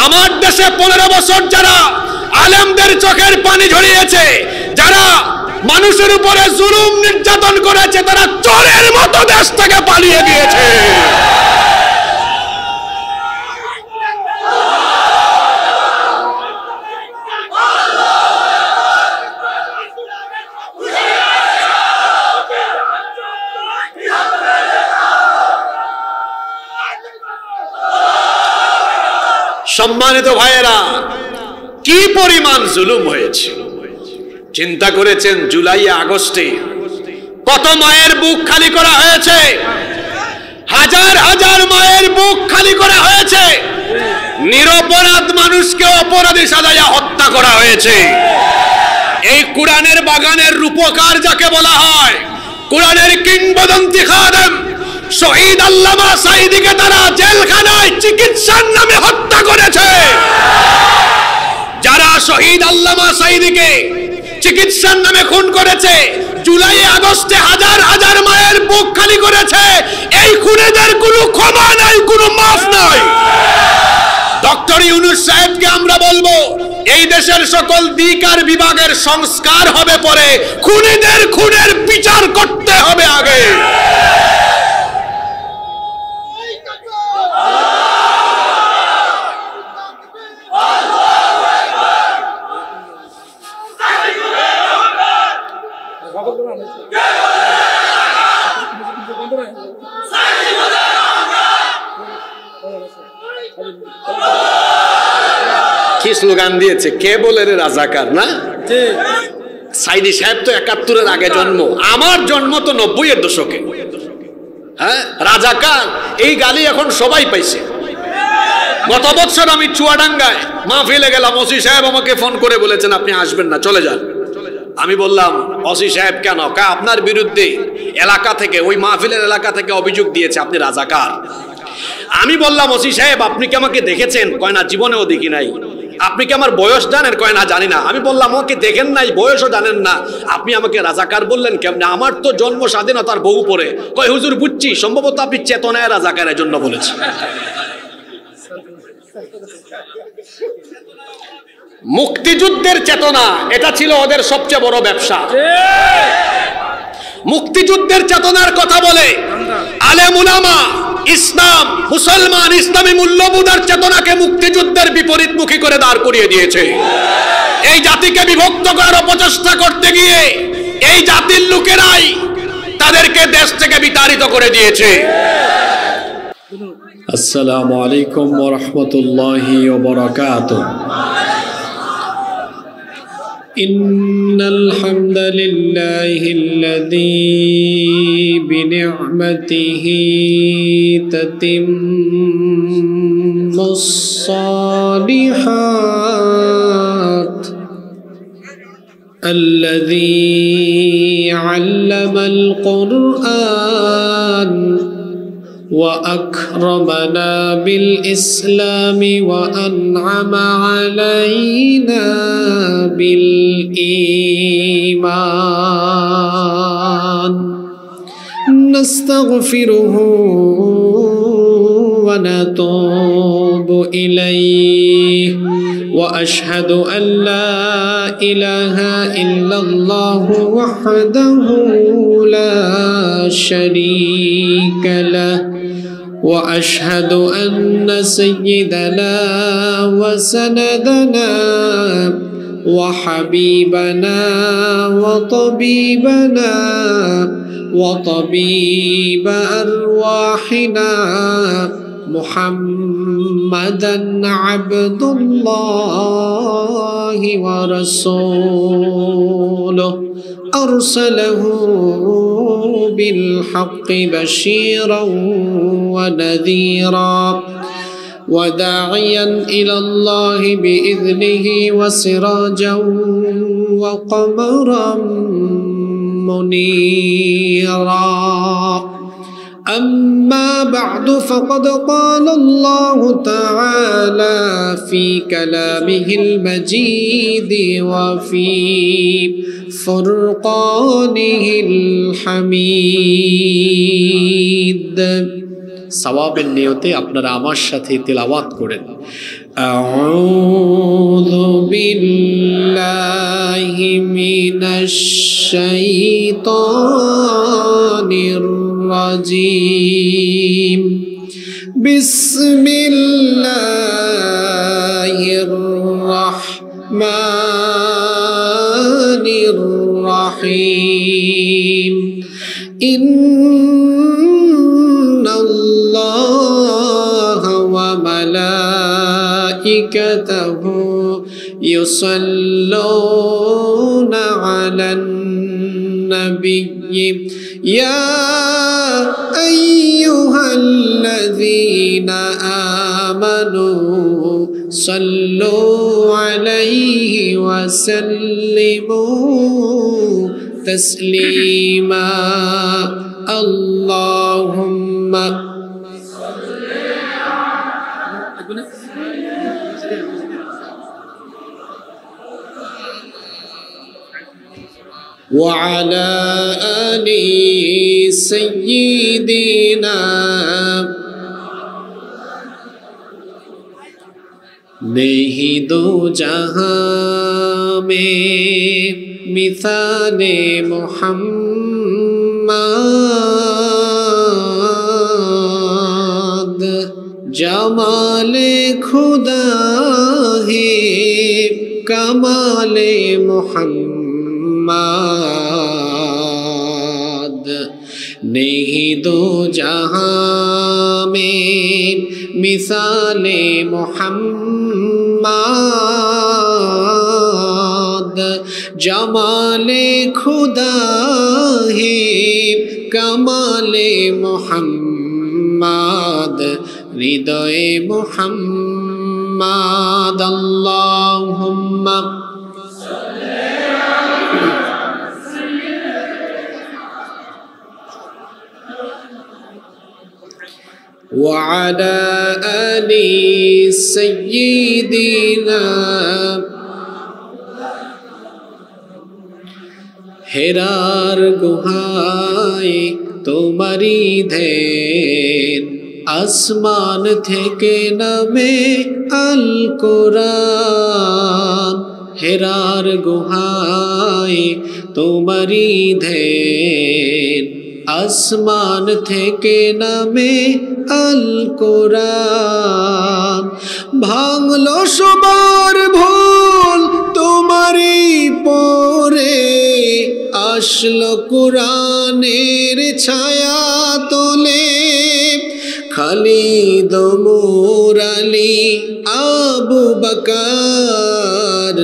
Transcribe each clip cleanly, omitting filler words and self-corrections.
আমার দেশে 15 বছর যারা আলেমদের চোখের পানি ঝরিয়েছে, যারা মানুষের উপরে জুলুম নির্যাতন করেছে, তারা চোরের মতো দেশ থেকে পালিয়ে গিয়েছে। সম্মানিত ভাইয়েরা, কি পরিমাণ জুলুম হয়েছে চিন্তা করেছেন? জুলাই আগস্টে কত মায়ের বুক খালি করা হয়েছে, হাজার হাজার মায়ের বুক খালি করা হয়েছে, নিরপরাধ মানুষকে অপরাধী সাজায়া হত্যা করা হয়েছে। এই কোরআনের বাগানের রূপকার যাকে বলা হয়, কোরআনের কিংবদন্তি খাদেম শহীদ আল্লামা সাঈদীকে তারা জেলখানায় চিকিৎসার নামে হত্যা করেছে। যারা শহীদ আল্লামা সাঈদীকে চিকিৎসার নামে খুন করেছে, জুলাই আগস্টে হাজার হাজার মায়ের বুক খালি করেছে, এই খুনেদের কোনো ক্ষমা নাই, কোনো মাফ নাই। ডক্টর ইউনূস সাহেবকে আমরা বলবো, এই দেশের সকল দিক আর বিভাগের সংস্কার হবে পরে, খুনিদের খুনের বিচার করতে হবে আগে। কি স্লোগান দিয়েছে, কে বলে রে রাজাকার, না? সাইদি সাহেব তো 71-এর আগে জন্ম, আমার জন্ম তো 90-এর দশকে। হ্যাঁ, রাজাকার এই গালি এখন সবাই পাইছে। গত বছর আমি চুয়াডাঙ্গায় মাহফিলে গেলাম, ওসি সাহেব আমাকে ফোন করে বলেছেন আপনি আসবেন না, চলে যান। আমি বললাম ওসি সাহেব কেন? আপনার বিরুদ্ধে এলাকা থেকে, ওই মাহফিলের এলাকা থেকে অভিযোগ দিয়েছে আপনি রাজাকার। আমি বললাম ওসি সাহেব আপনি কি আমাকে দেখেছেন? কয় না, জীবনেও দেখি নাই। আপনি কি আমার বয়স জানেন? কয় না, জানি না। আমি বললাম আমাকে দেখেন নাই, বয়সও জানেন না, আপনি আমাকে রাজাকার বললেন কেমনে? আমার তো জন্ম স্বাধীনতার বহু পরে। কয় হুজুর বুঝছি, সম্ভবত আপনি চেতনায় রাজাকারের জন্য বলেছেন। মুক্তিযুদ্ধের চেতনা, এটা ছিল ওদের সবচেয়ে বড় ব্যবসা। মুক্তিযুদ্ধের চেতনার কথা বলে আলেম উলামা, ইসলাম, মুসলমান, ইসলামী মূল্যবোধের চেতনাকে মুক্তিযুদ্ধের বিপরীতমুখী করে দাঁড় করিয়ে দিয়েছে। এই জাতিকে বিভক্ত করার অপচেষ্টা করতে গিয়ে এই জাতির লোকেরাই তাদেরকে দেশ থেকে বিতাড়িত করে দিয়েছে। আসসালামু আলাইকুম ওয়া রাহমাতুল্লাহি ওয়া বারাকাতুহু। ইন্নাল হামদালিল্লাহিল্লাযী বিনি'মাতিহি তাতিম্মুস সালিহাত আল্লাযী 'আল্লামাল কুরআন وأكرمنا بالإسلام وأنعم علينا بالإيمان نستغفره ونتوب إليه وأشهد أن لا إله إلا الله وحده لا شريك له وأشهد أن سيدنا وسندنا وحبيبنا وطبيبنا وطبيب أرواحنا محمدا عبد الله ورسوله أرسله بالحق بشيرا ونذيرا وداعيا إلى الله بإذنه وسراجا وقمرا منيرا أما بعد فقد قال الله تعالى في كلامه المجيد وفي فرقانه الحميد সওয়াবের নিয়তে আপনারা আমার সাথে তিলাওয়াত করেন। আউযু বিল্লাহি মিনাশ শাইতানির রাজিম। বিসমিল্লাহির রাহমানির রাহিম। ইন্নাল্লাহা ওয়া মালাইকাতাহু ইউসাল্লুনা আলান নাবিয়্যি ইয়া আইয়ুহাল্লাযীনা আমানু সাল্লু আলাইহি ওয়া সাল্লিমু তাসলিমা। আল্লাহুম্মা وعلى آل سيدنا नहीं दो जहां में मिसाले मोहम्मद जमाले खुदा है कमाले मोहम्मद नहीं दो जहां में मिसाले मोहम्मद जमाले खुदा है कमाले मोहम्मद हृदय मोहम्मद। अल्लाहुम्मा وعلى آل سيدنا হেরার গুহায় তোমারি ধ্যান আসমান থেকে নামে আল কোরআন। হেরার গুহায় তোমারি ধ্যান আসমান থেকে নামে আল কোরআন। ভাঙলো সবার ভুল তোমারই পরে আসলো কোরআনের ছায়া তোলে। খালিদ ওমর আলী আবু বকর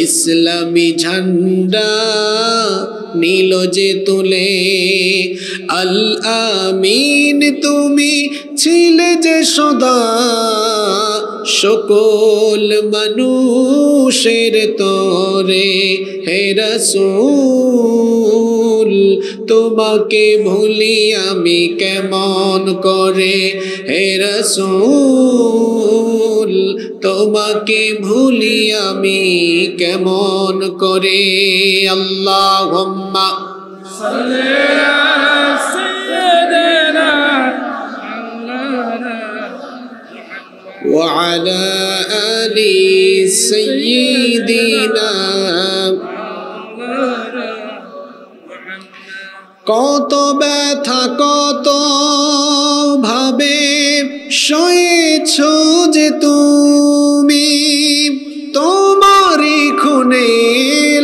ইসলামী ঝান্ডা নীল যে তুলে। আল আমিন তুমি ছিলে যে সদা সকল মানুষের তরে। হে রাসূল তোমাকে ভুলি আমি কেমন করে। হে রাসূল তোমাকে ভুলি আমি কেমন করে। আল্লাহুম্মা সাল্লি আলা সাইয়্যিদিনা ওয়া আলা আলি সাইয়্যিদিনা। কত ব্যথা কত ভাবে সয়েছ যে তুমি তোমারই খুনে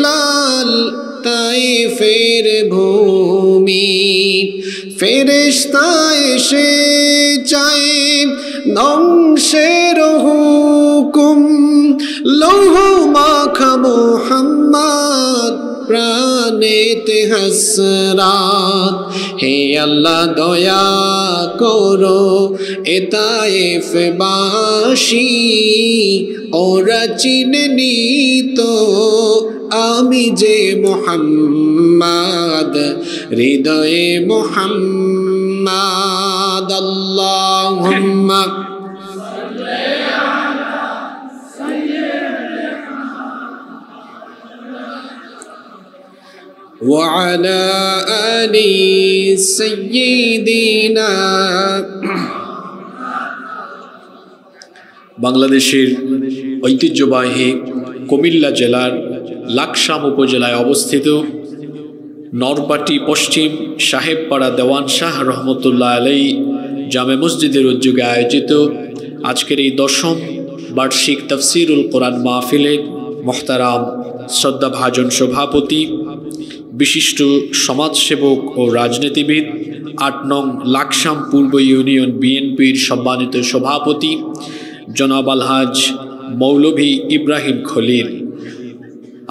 লাল তাইফের ভূমি। ফেরেশতা এসে চায় ধ্বংসের হুকুম লৌহ মাখা মুহাম্মদ প্রাণেতে হাসরাত। হে আল্লাহ দয়া করো এ তায়েফবাসী ওরা চিনেনি তো আমি যে মুহাম্মদ হৃদয়ে মুহাম্মদ। আল্লাহুম্মা وعلى آل سيدنا বাংলাদেশের ঐতিহ্যবাহী কুমিল্লা জেলার লাকসাম উপজেলায় অবস্থিত নরপাটি পশ্চিম সাহেবপাড়া দেওয়ান শাহ রহমতুল্লাহ আলাই জামে মসজিদের উদ্যোগে আয়োজিত আজকের এই 10ম বার্ষিক তাফসিরুল কোরআন মাহফিলে মোহতারাম শ্রদ্ধাভাজন সভাপতি, বিশিষ্ট সমাজসেবক ও রাজনীতিবিদ, 8 নং লাকসাম পূর্ব ইউনিয়ন বিএনপির সম্মানিত সভাপতি জনাব আলহাজ মৌলভী ইব্রাহিম খলিল,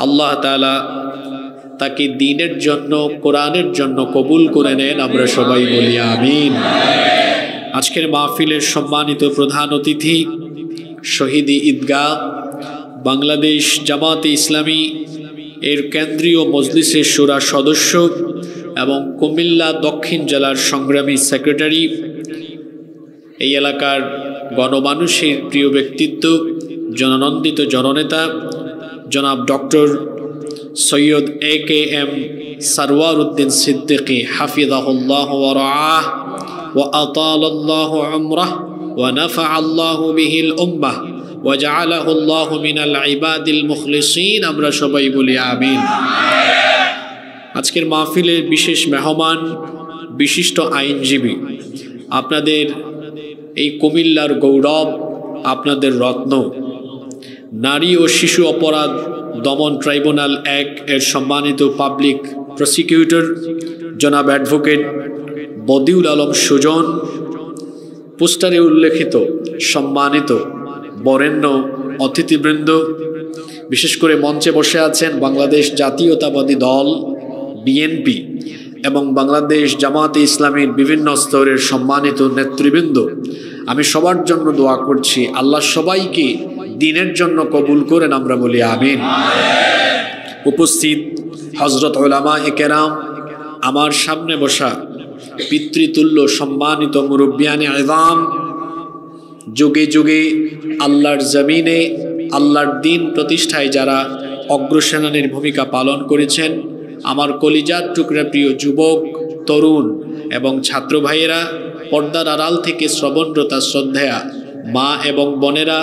আল্লাহ তাআলা তাকে দ্বীনের জন্য, কোরআনের জন্য কবুল করে নেন। আমরা সবাই বলি আমিন। আজকের মাহফিলের সম্মানিত প্রধান অতিথি, শহীদি ঈদগাহ বাংলাদেশ জামাতে ইসলামী এর কেন্দ্রীয় মজলিসের শুরা সদস্য এবং কুমিল্লা দক্ষিণ জেলার সংগ্রামী সেক্রেটারি, এই এলাকার গণমানুষের প্রিয় ব্যক্তিত্ব, জননন্দিত জননেতা জনাব ডক্টর সৈয়দ AKM সরওয়ার উদ্দিন সিদ্দিকী হাফিজাহুল্লাহ ওয়া রাআহ ওয়া আতালাল্লাহু উমরাহ ওয়া নাফাআল্লাহু বিহিল উম্মাহ ওয়া জাআলাহুল্লাহু মিনাল ইবাদিল মুখলিসিন। আমরা সবাই বলি আমিন। আজকের মাহফিলের বিশেষ মেহমান, বিশিষ্ট আইনজীবী, আপনাদের এই কুমিল্লার গৌরব, আপনাদের রত্ন, নারী ও শিশু অপরাধ দমন ট্রাইব্যুনাল 1 এর সম্মানিত পাবলিক প্রসিকিউটর জনাব অ্যাডভোকেট বদিউল আলম সুজন, পোস্টারে উল্লেখিত সম্মানিত বরেণ্য অতিথিবৃন্দ, বিশেষ করে মঞ্চে বসে আছেন বাংলাদেশ জাতীয়তাবাদী দল বিএনপি এবং বাংলাদেশ জামাতে ইসলামীর বিভিন্ন স্তরের সম্মানিত নেতৃবৃন্দ, আমি সবার জন্য দোয়া করছি আল্লাহ সবাইকে দ্বীনের জন্য কবুল করেন। আমরা বলি আমিন। উপস্থিত হযরত উলামায়ে কেরাম, আমার সামনে বসা পিতৃতুল্য সম্মানিত মুরব্বিয়ানে ইযাম, যুগে যুগে আল্লাহর জমিনে আল্লাহর দ্বীন প্রতিষ্ঠায় যারা অগ্রসেনানীর ভূমিকা পালন করেছেন, আমার কলিজার টুকরা প্রিয় যুবক, তরুণ এবং ছাত্র ভাইয়েরা, পর্দার আড়াল থেকে শ্রবণরতা শ্রদ্ধেয়া মা এবং বোনেরা,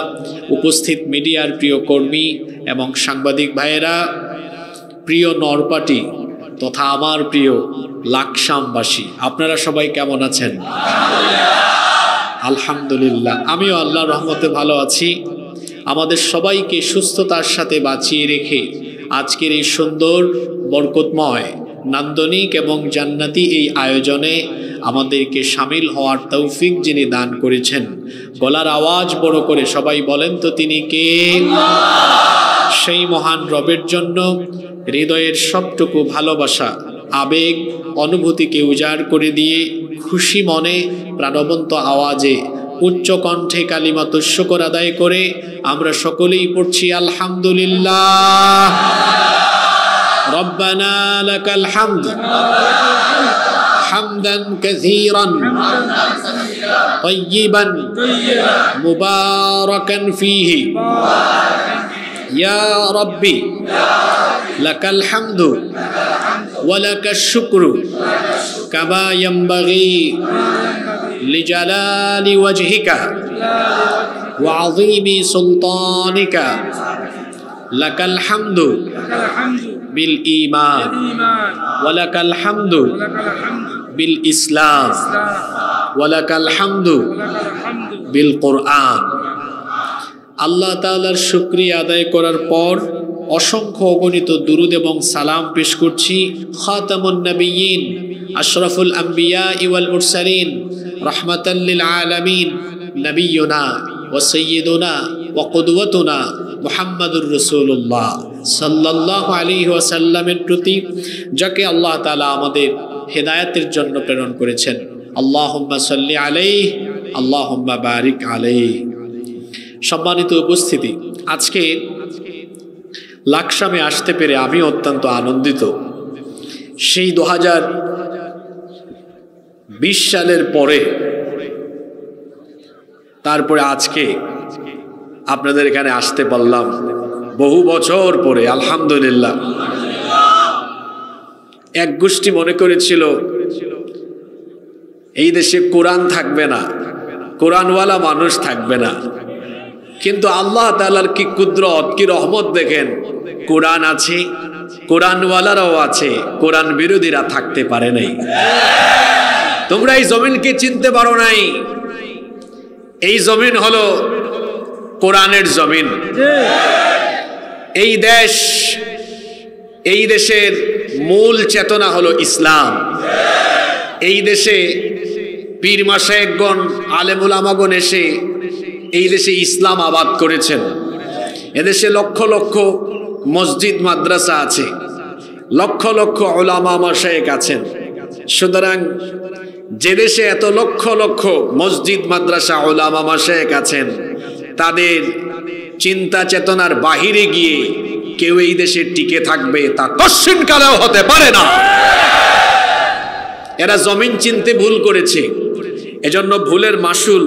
উপস্থিত মিডিয়ার প্রিয় কর্মী এবং সাংবাদিক ভাইয়েরা, প্রিয় নরপাটি তথা আমার প্রিয় লাকসামবাসী, আপনারা সবাই কেমন আছেন? আলহামদুলিল্লাহ, আমিও আল্লাহর রহমতে ভালো আছি। আমাদের সবাইকে সুস্থতার সাথে বাঁচিয়ে রেখে আজকের এই সুন্দর, বরকতময়, নান্দনিক এবং জান্নাতি এই আয়োজনে আমাদেরকে শামিল হওয়ার তৌফিক যিনি দান করেছেন, গলার আওয়াজ বড় করে সবাই বলেন তো তিনি কে? সেই মহান রবের জন্য হৃদয়ের সবটুকু ভালোবাসা, আবেগ, অনুভূতিকে উজাড় করে দিয়ে খুশি মনে প্রাণবন্ত আওয়াজে উচ্চ কণ্ঠে কালিমাত শুকর আদায় করে আমরা সকলেই পড়ছি আলহামদুলিল্লাহ। রব্বানা লাকাল হামদ হামদান কাসীরান তাইয়িবান মুবারাকান ফীহি ইয়া রাব্বি লাকাল হামদু ওয়া লাকাশ শুকরু কামা ইয়ানবাগি লিজালালি ওয়াজহিকা ওয়া আযীমি সুলতানিকা লাকাল হামদু বিল ঈমান ওয়া লাকাল হামদু বিল ইসলাম ওয়া লাকাল হামদু বিল কোরআন। আল্লাহ তাআলার শুকরিয়া আদায় করার পর অসংখ্য অগণিত দুরুদ এবং সালাম পেশ করছি খাতামুন নবিয়্যিন, আশরাফুল আম্বিয়া ওয়াল মুরসালিন, রাহমাতাল লিল আলামিন, নবিয়ুনা ওয়া সাইয়্যিদুনা ওয়া কুদওয়াতুনা মুহাম্মাদুর রাসূলুল্লাহ সাল্লাল্লাহু আলাইহি ওয়াসাল্লামের প্রতি, যাকে আল্লাহ তাআলা আমাদের হেদায়েতের জন্য প্রেরণ করেছেন। আল্লাহুম্মা সাল্লি আলাইহি, আল্লাহুম্মা বারিক আলাইহি। সম্মানিত উপস্থিতি, আজকে লাকসামে আসতে পেরে আমি অত্যন্ত আনন্দিত। সেই 2020 সালের পরে, তারপরে আজকে আপনাদের এখানে আসতে পারলাম, বহু বছর পরে। আলহামদুলিল্লাহ। এক গোষ্ঠী মনে করেছিল এই দেশে কোরআন থাকবে না, কোরআনওয়ালা মানুষ থাকবে না, কিন্তু আল্লাহ তাআলার কি কুদরত, কি রহমত দেখেন, কোরআন আছে, কোরআনওয়ালারাও আছে, কোরআন বিরোধীরা থাকতে পারে নাই। তোমরা এই জমিনকে চিনতে পারো নাই। এই জমিন হলো কোরআনের জমিন। এই দেশ, এই দেশের মূল চেতনা হলো ইসলাম। এই দেশে পীর মাশায়েখগণ, আলেম উলামাগণ এসে এই দেশে ইসলাম আবাদ করেছেন। এদেশে লক্ষ লক্ষ মসজিদ মাদ্রাসা আছে, লক্ষ লক্ষ উলামা মাশায়েখ আছেন। সুতরাং যে দেশে এত লক্ষ লক্ষ মসজিদ মাদ্রাসা উলামা মাশায়েখ আছেন, তাদের চিন্তা চেতনার বাহিরে গিয়ে কেউ এই দেশে টিকে থাকবে তা কশ্চিনকালেও হতে পারে না। এরা জমিন চিনতে ভুল করেছে, এজন্য ভুলের মাসুল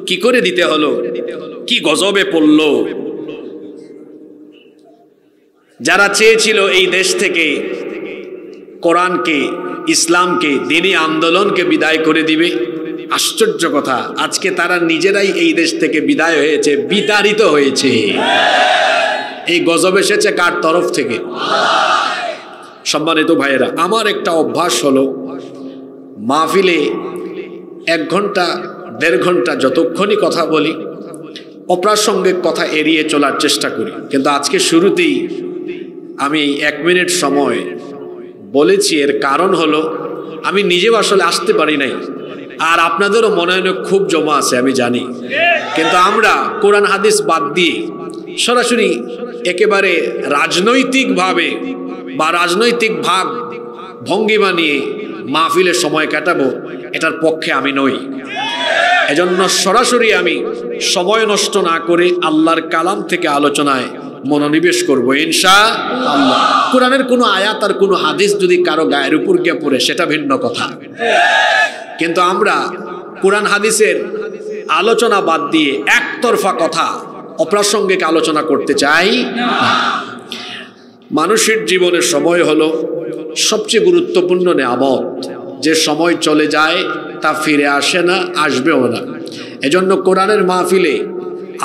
কি করে দিতে হলো, কি গজবে পড়লো। যারা চেয়েছিল এই দেশ থেকে কোরআনকে, ইসলামকে, দ্বীনি আন্দোলনকে বিদায় করে দিবে, আশ্চর্য কথা, আজকে তারা নিজেরাই এই দেশ থেকে বিদায় হয়েছে, বিতাড়িত হয়েছে। এই গজব এসেছে কার তরফ থেকে? সম্মানিত ভাইয়েরা, আমার একটা অভ্যাস হলো মাহফিলে 1 ঘন্টা 1.5 ঘন্টা যতক্ষণই কথা বলি, অপ্রাসঙ্গিক কথা এড়িয়ে চলার চেষ্টা করি। কিন্তু আজকে শুরুতেই আমি 1 মিনিট সময় বলেছি। এর কারণ হলো আমি নিজেও আসলে আসতে পারি নাই, আর আপনাদেরও মনে হয় খুব জমা আছে আমি জানি, কিন্তু আমরা কোরআন হাদিস বাদ দিয়ে সরাসরি একেবারে রাজনৈতিকভাবে বা রাজনৈতিক ভাব ভঙ্গিমা নিয়ে মাহফিলের সময় কাটাবো, এটার পক্ষে আমি নই। এজন্য সরাসরি আমি সময় নষ্ট না করে আল্লাহর কালাম থেকে আলোচনায় মনোনিবেশ করব ইনশাআল্লাহ। কোরআনের কোনো আয়াত আর কোনো হাদিস যদি কারো গায়ের উপর গিয়ে পড়ে সেটা ভিন্ন কথা, কিন্তু আমরা কোরআন হাদিসের আলোচনা বাদ দিয়ে একতরফা কথা, অপ্রাসঙ্গিক আলোচনা করতে চাই না। মানুষের জীবনের সময় হলো সবচেয়ে গুরুত্বপূর্ণ নেয়ামত, যে সময় চলে যায় তা ফিরে আসে না, আসবেও না। এজন্য কোরআনের মাহফিলে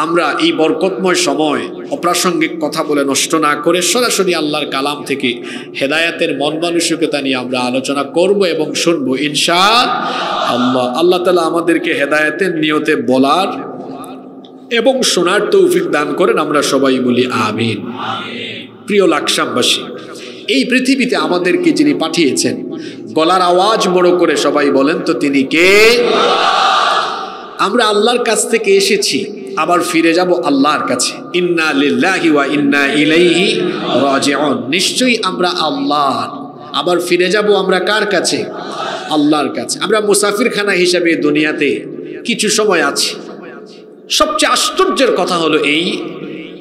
আমরা এই বরকতময় সময় অপ্রাসঙ্গিক কথা বলে নষ্ট না করে সরাসরি আল্লাহর কালাম থেকে হেদায়েতের মন মানসিকতা নিয়ে আমরা আলোচনা করব এবং শুনবো ইনশাআল্লাহ। আল্লাহ তাআলা আমাদেরকে হেদায়েতের নিয়তে বলার এবং শোনার তৌফিক দান করেন, আমরা সবাই বলি আমিন। প্রিয় লাকসামবাসী, এই পৃথিবীতে আমাদেরকে যিনি পাঠিয়েছেন, গলার আওয়াজ বড় করে সবাই বলেন তো তিনি কে? আমরা আল্লাহর কাছ থেকে এসেছি, আবার ফিরে যাব আল্লাহর কাছে। ইন্না লিল্লাহি ওয়া ইন্না ইলাইহি রাজিউন। নিশ্চয়ই আমরা আল্লাহর, আবার ফিরে যাব আমরা কার কাছে? আল্লাহর কাছে। আমরা মুসাফিরখানা হিসাবে দুনিয়াতে কিছু সময় আছি। সবচেয়ে আশ্চর্যের কথা হলো এই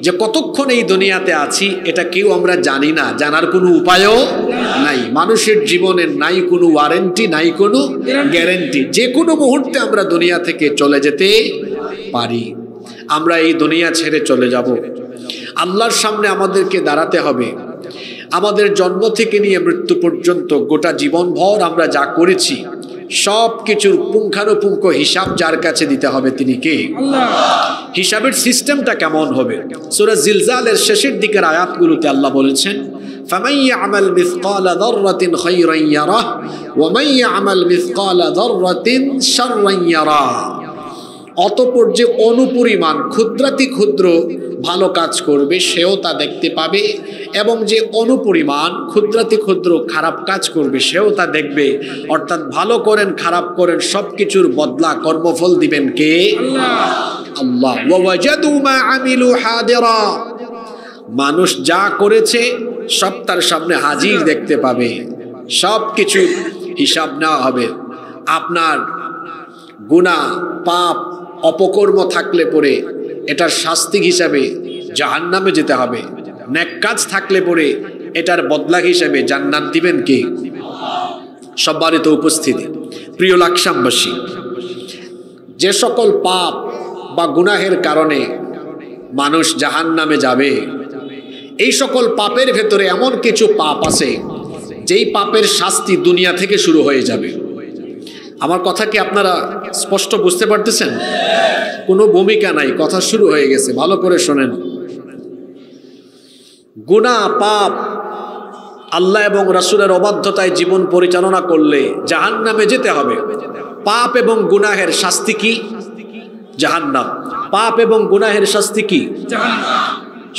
যে কতক্ষণ এই দুনিয়াতে আছি এটা কেউ আমরা জানি না, জানার কোনো উপায়ও নাই। মানুষের জীবনের নাই কোনো ওয়ারেন্টি, নাই কোনো গ্যারেন্টি। যে কোনো মুহূর্তে আমরা দুনিয়া থেকে চলে যেতে পারি। আমরা এই দুনিয়া ছেড়ে চলে যাব, আল্লাহর সামনে আমাদেরকে দাঁড়াতে হবে। আমাদের জন্ম থেকে নিয়ে মৃত্যু পর্যন্ত গোটা জীবনভর আমরা যা করেছি সব কিছুর পুঙ্খানুপুঙ্খ হিসাব যার কাছে দিতে হবে তিনি কে? আল্লাহ। হিসাবের সিস্টেমটা কেমন হবে? সূরা জিলজালের শেষের দিকের আয়াতগুলোতে আল্লাহ বলেছেন, ফামান ইয়ামাল মিসকালা যাররাতিন খায়রান ইয়ারাহ ওয়া মান ইয়ামাল মিসকালা যাররাতিন শাররান ইয়ারাহ। অতঃপর যে অনুপরিমাণ ক্ষুদ্রাতি ক্ষুদ্র ভালো কাজ করবে সেও তা দেখতে পাবে, এবং যে অনুপরিমাণ ক্ষুদ্রাতি ক্ষুদ্র খারাপ কাজ করবে সেও তা দেখবে। অর্থাৎ ভালো করেন খারাপ করেন সবকিছুর বদলা কর্মফল দিবেন কে? আল্লাহ। ওয়া ওয়াজাদু মা আমিলু হাদিরা। মানুষ যা করেছে সব তার সামনে হাজির দেখতে পাবে, সবকিছু হিসাব নেওয়া হবে। আপনার গুনাহ পাপ অপকর্ম থাকলে পরে এটার শাস্তি হিসাবে জাহান্নামে যেতে হবে, নেক কাজ থাকলে পরে এটার বদলা হিসাবে জান্নাত দিবেন কে? সম্মানিত উপস্থিতি, প্রিয় লাকসামবাসী, যে সকল পাপ বা গুনাহের কারণে মানুষ জাহান্নামে যাবে, এই সকল পাপের ভেতরে এমন কিছু পাপ আছে যেই পাপের শাস্তি দুনিয়া থেকে শুরু হয়ে যাবে। আমার কথা কি আপনারা স্পষ্ট বুঝতে পারতেছেন? কোনো ভূমিকা নাই, কথা শুরু হয়ে গেছে, ভালো করে শোনেন। গুনাহ, পাপ, আল্লাহ এবং রাসূলের অবাধ্যতায় জীবন পরিচালনা করলে জাহান্নামে যেতে হবে। পাপ এবং গুনাহের শাস্তি কি? জাহান্নাম। পাপ এবং গুনাহের শাস্তি কি? জাহান্নাম।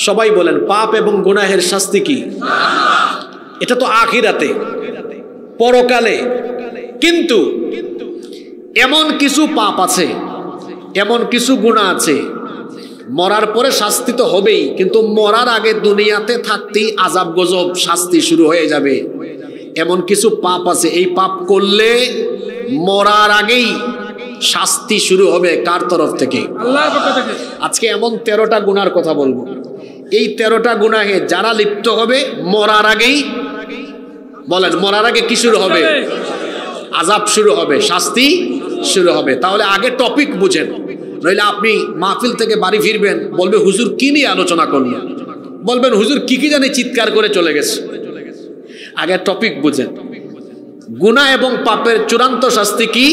সবাই বলেন, পাপ এবং গুনাহের শাস্তি কি? জাহান্নাম। এটা তো আখিরাতে, পরকালে। কিন্তু এমন কিছু পাপ আছে, এমন কিছু গুনাহ আছে, মরার পরে শাস্তি তো হবেই, কিন্তু মরার আগে দুনিয়াতে থাকতেই আযাব গজব শাস্তি শুরু হয়ে যাবে। এমন কিছু পাপ আছে, এই পাপ করলে মরার আগেই শাস্তি শুরু হবে। কার তরফ থেকে? আল্লাহর পক্ষ থেকে। আজকে এমন 13টা গুনার কথা বলবো। এই 13টা গুনাহে যারা লিপ্ত হবে মরার আগেই, বলেন মরার আগে কি শুরু হবে? আযাব শুরু হবে, শাস্তি শুরু হবে। তাহলে আগে টপিক বুঝেন, নইলে আপনি মাহফিল থেকে বাড়ি ফিরবেন, বলবে হুজুর কি নিয়ে আলোচনা করলেন, বলবেন হুজুর কি কি জানি চিৎকার করে চলে গেছে। আগে টপিক বুঝেন। গুনাহ এবং পাপের চূড়ান্ত শাস্তি কি?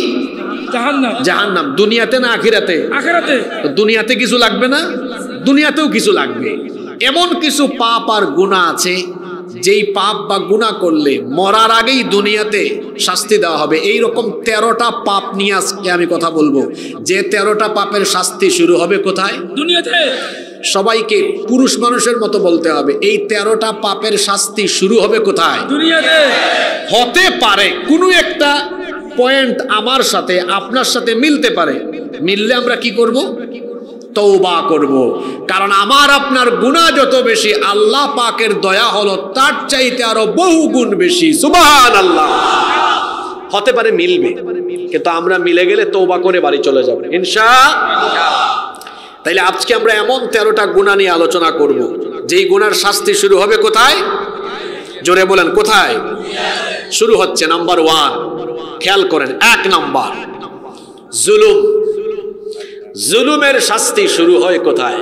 জাহান্নাম। জাহান্নাম। দুনিয়াতে না আখিরাতে? আখিরাতে। দুনিয়াতে কিছু লাগবে না, দুনিয়াতেও কিছু লাগবে। এমন কিছু পাপ আর গুনাহ আছে যেই পাপ বা গুনাহ করলে মরার আগেই দুনিয়াতে শাস্তি দেওয়া হবে। এইরকম 13টা পাপ নিয়ে আজকে আমি কথা বলবো। যে 13টা পাপের শাস্তি শুরু হবে কোথায়? দুনিয়াতে। সবাইকে পুরুষ মানুষের মতো বলতে হবে, এই 13টা পাপের শাস্তি শুরু হবে কোথায়? দুনিয়াতে। হতে পারে কোনো একটা পয়েন্ট আমার সাথে আপনার সাথে মিলতে পারে, মিললে আমরা কি করব? তওবা করব। কারণ আমার আপনার গুনাহ যত বেশি, আল্লাহ পাকের দয়া হলো তার চাইতে আরো বহু গুণ বেশি। সুবহানাল্লাহ। হতে পারে মিলবে, কিন্তু আমরা মিলে গেলে তওবা করে বাড়ি চলে যাব ইনশাআল্লাহ। তাইলে আজকে আমরা এমন 13টা গুনাহ নিয়ে আলোচনা করব, যেই গুনার শাস্তি শুরু হবে কোথায়? জোরে বলেন কোথায়? শুরু হচ্ছে নাম্বার 1। খেয়াল করেন, 1 নাম্বার জুলুম। জুলুমের শাস্তি শুরু হয় কোথায়?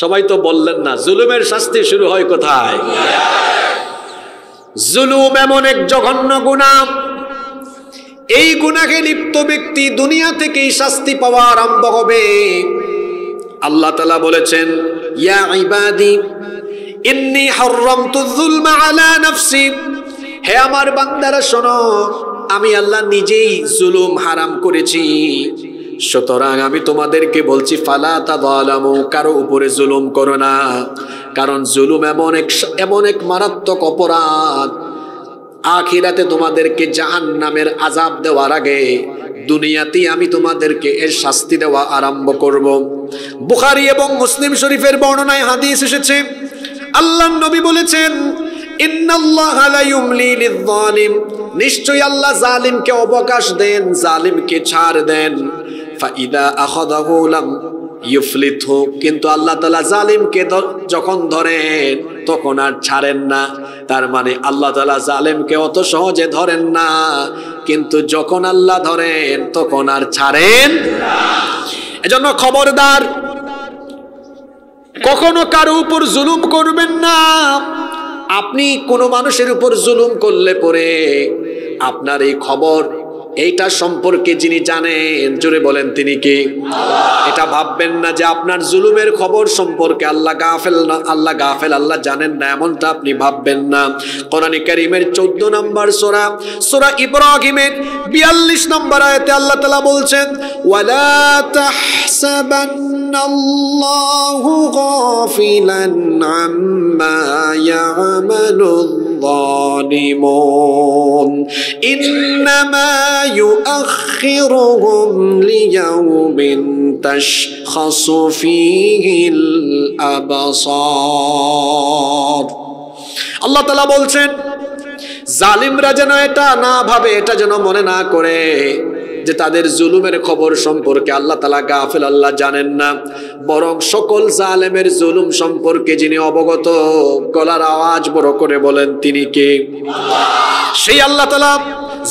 সবাই তো বললেন না, জুলুমের শাস্তি শুরু হয় কোথায়? জুলুম এমন এক জঘন্য গুনাহ, এই গুনাহে লিপ্ত ব্যক্তি দুনিয়া থেকেই শাস্তি পাওয়া আরম্ভ হবে। আল্লাহ তাআলা বলেছেন, ইয়া ইবাদি ইন্নী হারামতুয যুলমা আলা নাফসি, হে আমার বান্দারা শোনো, আমি আল্লাহ নিজেই জুলুম হারাম করেছি, সুতরাং আমি তোমাদেরকে বলছি ফালা তাযালামু, কারো উপরে জুলুম করো না। কারণ জুলুম এমন এক মারাত্মক অপরাধ, আখিরাতে তোমাদেরকে জাহান্নামের আযাব দেওয়ার আগে দুনিয়াতেই আমি তোমাদেরকে এর শাস্তি দেওয়া আরম্ভ করব। বুখারী এবং মুসলিম শরীফের বর্ণনায় হাদিস এসেছে, আল্লাহর নবী বলেছেন, ইন্নাল্লাহা লা ইউমলি লিয-যালিম, নিশ্চয়ই আল্লাহ জালিমকে অবকাশ দেন, জালিমকে ছাড় দেন। ফাইদা আখাযাহু লাম ইউফলিতহু, কিন্তু আল্লাহ তাআলা জালিমকে যখন ধরেন তখন আর ছাড়েন না। তার মানে আল্লাহ তাআলা জালিমকে অত সহজে ধরেন না, কিন্তু যখন আল্লাহ ধরেন তখন আর ছাড়েন না। এজন্য খবরদার, কখনো কারো উপর জুলুম করবেন না। আপনি কোনো মানুষের উপর জুলুম করলে পরে আপনার এই খবর, এইটা সম্পর্কে যিনি জানেন, জোরে বলেন তিনি কে? এটা ভাববেন না যে আপনার জুলুমের খবর সম্পর্কে আল্লাহ গাফেল না, আল্লাহ গাফেল, আল্লাহ জানেন না, এমনটা আপনি ভাববেন না। কোরআন কারীমের 14 নম্বর সূরা, সূরা ইব্রাহিমের 42 নম্বর আয়াতে আল্লাহ তাআলা বলছেন, ওয়ালা তাহসাবান্নাল্লাহু গাফিলান আম্মা ইয়ামালুয যালিমুন, ইন্নামা يؤخرهم ليوم تشخص فيه الأبصار। আল্লাহ তাআলা বলছেন, জালিমরা যেন এটা না ভাবে, এটা যেন মনে না করে যে তাদের জুলুমের খবর সম্পর্কে আল্লাহ তাআলা গাফেল, আল্লাহ জানেন না। বরং সকল জালেমের জুলুম সম্পর্কে যিনি অবগত, গলার আওয়াজ বড় করে বলেন তিনি কে? সেই আল্লাহ তাআলা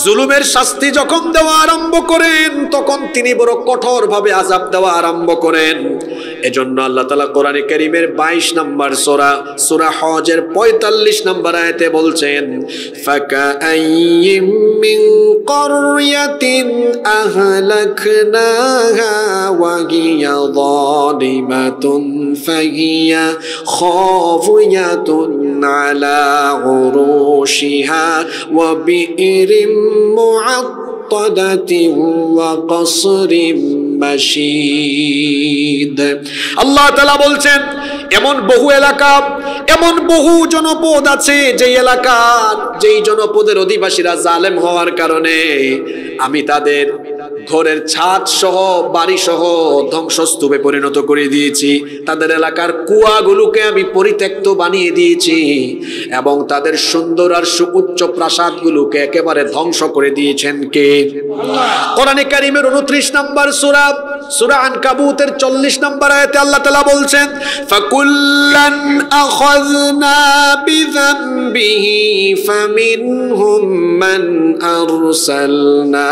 জুলুমের শাস্তি যখন দেওয়া আরম্ভ করেন তখন তিনি বড় কঠোর ভাবে আযাব দেওয়া আরম্ভ করেন। এজন্য আল্লাহ তাআলা কোরআনে কারীমের 22 নম্বর সূরা হজের 45 নম্বর আয়াতে বলছেন, ফাকাআইয়িম মিন ক্বরয়াতিন আহলাকনাহা ওয়া হিয়া যালিমাতুন ফাহিয়া খাফিয়াতুন আলা উরুশিহা ওয়া বিইরিম মুআত্তাদাতিন ওয়া কসরিম মাশীদ। আল্লাহ তাআলা বলছেন, এমন বহু এলাকা, এমন বহু জনপদ আছে যেই এলাকার, যেই জনপদের অধিবাসীরা জালেম হওয়ার কারণে আমি তাদের ঘরের ছাদ সহ বাড়ি সহ ধ্বংসস্তূপে পরিণত করে দিয়েছি। তাদের এলাকার কুয়াগুলোকে আমি পরিত্যক্ত বানিয়ে দিয়েছি এবং তাদের সুন্দর আর সুউচ্চ প্রাসাদগুলোকে একেবারে ধ্বংস করে দিয়েছেন কে? কোরআনে কারীমের 29 নম্বর সূরা আনকাবুতের 40 নম্বর আয়াতে আল্লাহ তাআলা বলছেন, ফাকুল্লান আখাযনা বিযামবিহি ফামিনহুম মান আরসালনা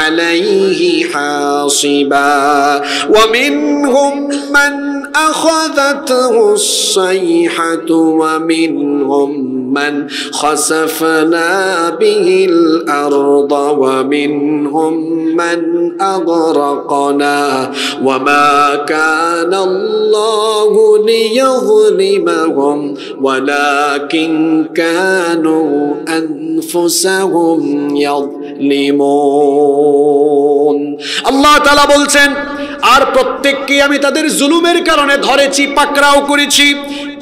আলাইহি হাসিবা ওয়া মিনহুম মান আখাযাতহু আস-সাইহাতু ওয়া মিনহুম মান খাসাফনা বিহিল আরদা ওয়া মিনহুম মান আগরাকনা ওয়া মা কানা আল্লাহু লিইযলিমাহুম ওয়ালাকিন কানু আনফুসাহুম ইয়াযলিমুন। আল্লাহ তাআলা বলছেন, আর প্রত্যেককে আমি তাদের জুলুমের কারণে ধরেছি, পাকড়াও করেছি।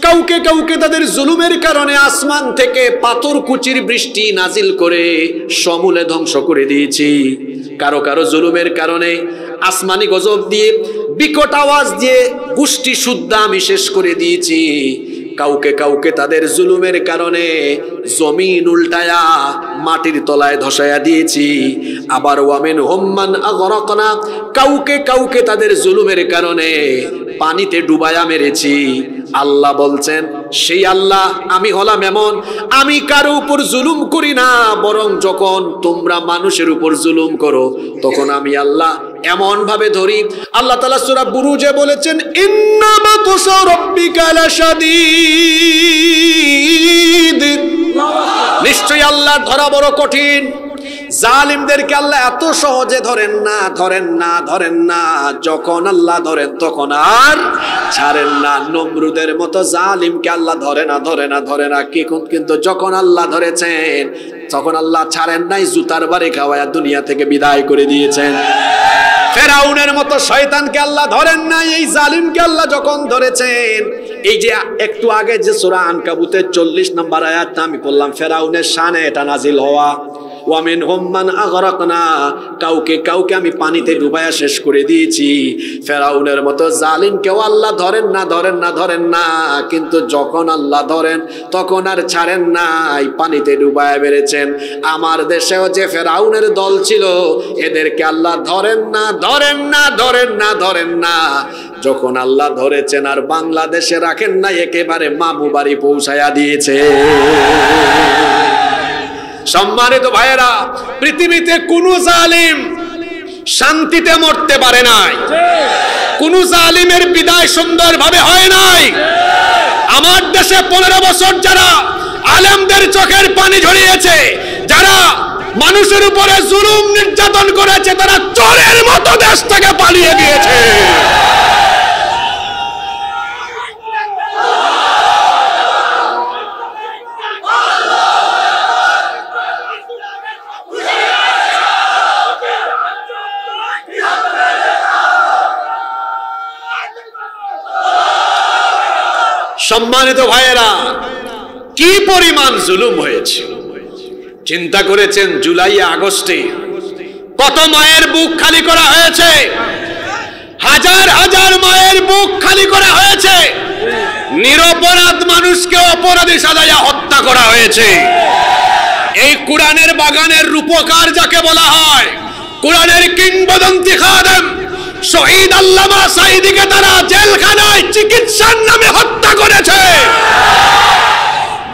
কাউকে কাউকে তাদের জুলুমের কারণে আসমান থেকে পাথর কুচির বৃষ্টি নাজিল করে সমূলে ধ্বংস করে দিয়েছি। কারো কারো জুলুমের কারণে আসমানি গজব দিয়ে, বিকট আওয়াজ দিয়ে গোষ্ঠী শুদ্ধ আমি শেষ করে দিয়েছি। কাউকে কাউকে তাদের জুলুমের কারণে জমিন উল্টায়া মাটির তলায় ধসায়া দিয়েছি। আবার ওয়ামিন হুম্মান আগরাকনা, কাউকে কাউকে তাদের জুলুমের কারণে পানিতে ডুবায়া মেরেছি। আল্লাহ বলছেন, সেই আল্লাহ আমি হলাম এমন, আমি কারো উপর জুলুম করি না, বরং যখন তোমরা মানুষের উপর জুলুম করো তখন আমি আল্লাহ এমন ভাবে ধরি। আল্লাহ তাআলা সূরা বুরুজে বলেছেন, ইন্না বাতশা রাব্বিকা লাশাদীদ, নিশ্চয়ই আল্লাহর ধরা বড় কঠিন। জালিমদেরকে আল্লাহ এত সহজে ধরেন না, ধরেন না, ধরেন না। যখন আল্লাহ ধরেন তখন আর ছাড়েন না। নমরুদের মতো জালিমকে আল্লাহ ধরে না, ধরে না, ধরে না, কিন্তু যখন আল্লাহ ধরেছেন তখন আল্লাহ ছাড়েন নাই, জুতার বাড়ি খাওয়ায়া দুনিয়া থেকে বিদায় করে দিয়েছেন। ফেরাউনের মতো শয়তানকে আল্লাহ ধরেন নাই, এই জালিমকে আল্লাহ যখন ধরেছেন, এই যে একটু আগে যে সূরা আনকাবুতের 40 নম্বর আয়াতটা আমি বললাম, ফেরাউনের শানে এটা নাজিল হওয়া। ওয়ামিনহুম মান আগরাকনা, কাউকে কাউকে আমি পানিতে ডুবায়া শেষ করে দিয়েছি। ফেরাউনের মতো জালিমকেও আল্লাহ ধরেন না, ধরেন না, ধরেন না, কিন্তু যখন আল্লাহ ধরেন তখন আর ছাড়েন নাই, পানিতে ডুবায়া বেড়েছেন। আমার দেশেও যে ফেরাউনের দল ছিল, এদেরকে আল্লাহ ধরেন না, ধরেন না, ধরেন না, ধরেন না। যখন আল্লাহ ধরেছেন আর বাংলাদেশে রাখেন না, একেবারে মামু বাড়ি পৌঁছায়া দিয়েছে। সম্মানিত ভাইয়েরা, পৃথিবীতে কোন জালিম শান্তিতে মরতে পারে নাই, কোন জালিমের বিদায় সুন্দরভাবে হয় নাই। আমার দেশে 15 বছর যারা আলেমদের চোখের পানি ঝরিয়েছে, যারা মানুষের উপরে জুলুম নির্যাতন করেছে, তারা চোরের মতো দেশ থেকে পালিয়ে গিয়েছে। সম্মানিত ভাইয়েরা, কি পরিমাণ জুলুম হয়েছে চিন্তা করেছেন? জুলাই আগস্টে কত মায়ের বুক খালি করা হয়েছে, হাজার হাজার মায়ের বুক খালি করা হয়েছে, নিরপরাধ মানুষকে অপরাধী সাজায়া হত্যা করা হয়েছে। এই কোরআনের বাগানের রূপকার যাকে বলা হয়, কোরআনের কিংবদন্তি খাদেম শহীদ আল্লামা সাঈদীকে তারা জেলখানায় চিকিৎসার নামে হত্যা করেছে।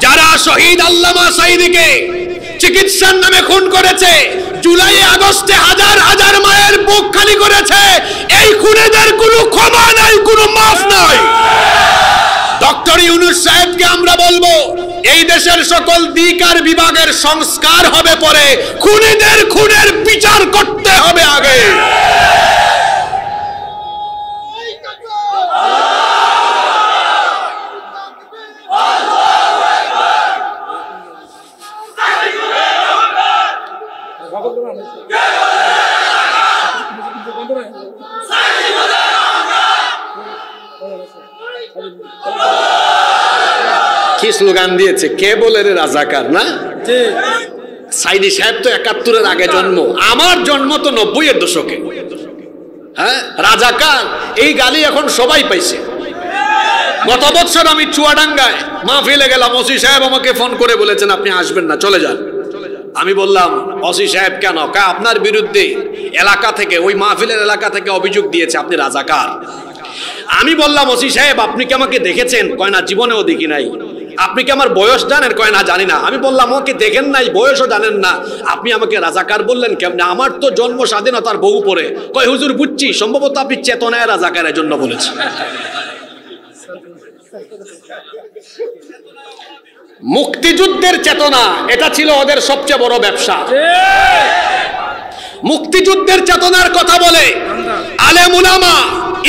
যারা শহীদ আল্লামা সাঈদীকে চিকিৎসার নামে খুন করেছে, জুলাই আগস্টে হাজার হাজার মায়ের বুক খালি করেছে। এই খুনেদের কোনো ক্ষমা নাই, কোনো মাফ নাই। ডক্টর ইউনূস সাহেবকে আমরা বলবো, এই দেশের সকল দিক আর বিভাগের সংস্কার হবে পরে, খুনিদের খুনের বিচার করতে হবে আগে। কি স্লোগান দিয়েছে, কে বলে রে রাজাকার, না? সাইদি সাহেব তো ৭১-এর আগে জন্ম, আমার জন্ম তো ৯০-এর দশকে। হ্যাঁ, রাজাকার এই গালি এখন সবাই পাইছে। গত বছর আমি চুয়াডাঙ্গায় মাহফিলে গেলাম, ওসি সাহেব আমাকে ফোন করে বলেছেন আপনি আসবেন না, চলে যান। আমি বললাম ওসি সাহেব কেন? আপনার বিরুদ্ধে এলাকা থেকে, ওই মাহফিলের এলাকা থেকে অভিযোগ দিয়েছে আপনি রাজাকার। আমি বললাম ওসি সাহেব আপনি কি আমাকে দেখেছেন? কয় না, জীবনেও দেখি নাই। আপনি কি আমার বয়স জানেন? কয় না, জানি না। আমি বললাম আমাকে দেখেন নাই, বয়সও জানেন না, আপনি আমাকে রাজাকার বললেন কেমনে? আমার তো জন্ম স্বাধীনতার বহু পরে। কয় হুজুর বুঝছি, সম্ভবত আপনি চেতনায় রাজাকারের জন্য বলেছেন। মুক্তিযুদ্ধের চেতনা, এটা ছিল ওদের সবচেয়ে বড় ব্যবসা। মুক্তিযুদ্ধের চেতনার কথা বলে আলেম উলামা,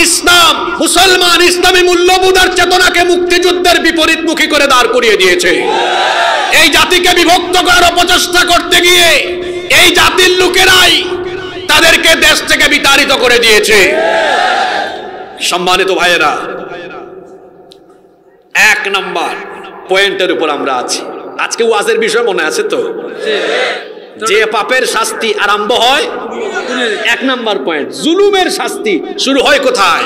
ইসলাম, মুসলমান, ইসলামী মূল্যবোধের চেতনাকে মুক্তিযুদ্ধের বিপরীতমুখী করে দাঁড় করিয়ে দিয়েছে। এই জাতিকে বিভক্ত করার অপচেষ্টা করতে গিয়ে এই জাতির লোকেরাই তাদেরকে দেশ থেকে বিতাড়িত করে দিয়েছে। সম্মানিত ভাইয়েরা, ১ নম্বর পয়েন্টের উপর আমরা আছি। আজকে ওয়াজের বিষয় মনে আছে তো? যে পাপের শাস্তি আরম্ভ হয়, ১ নম্বর পয়েন্ট, জুলুমের শাস্তি শুরু হয় কোথায়?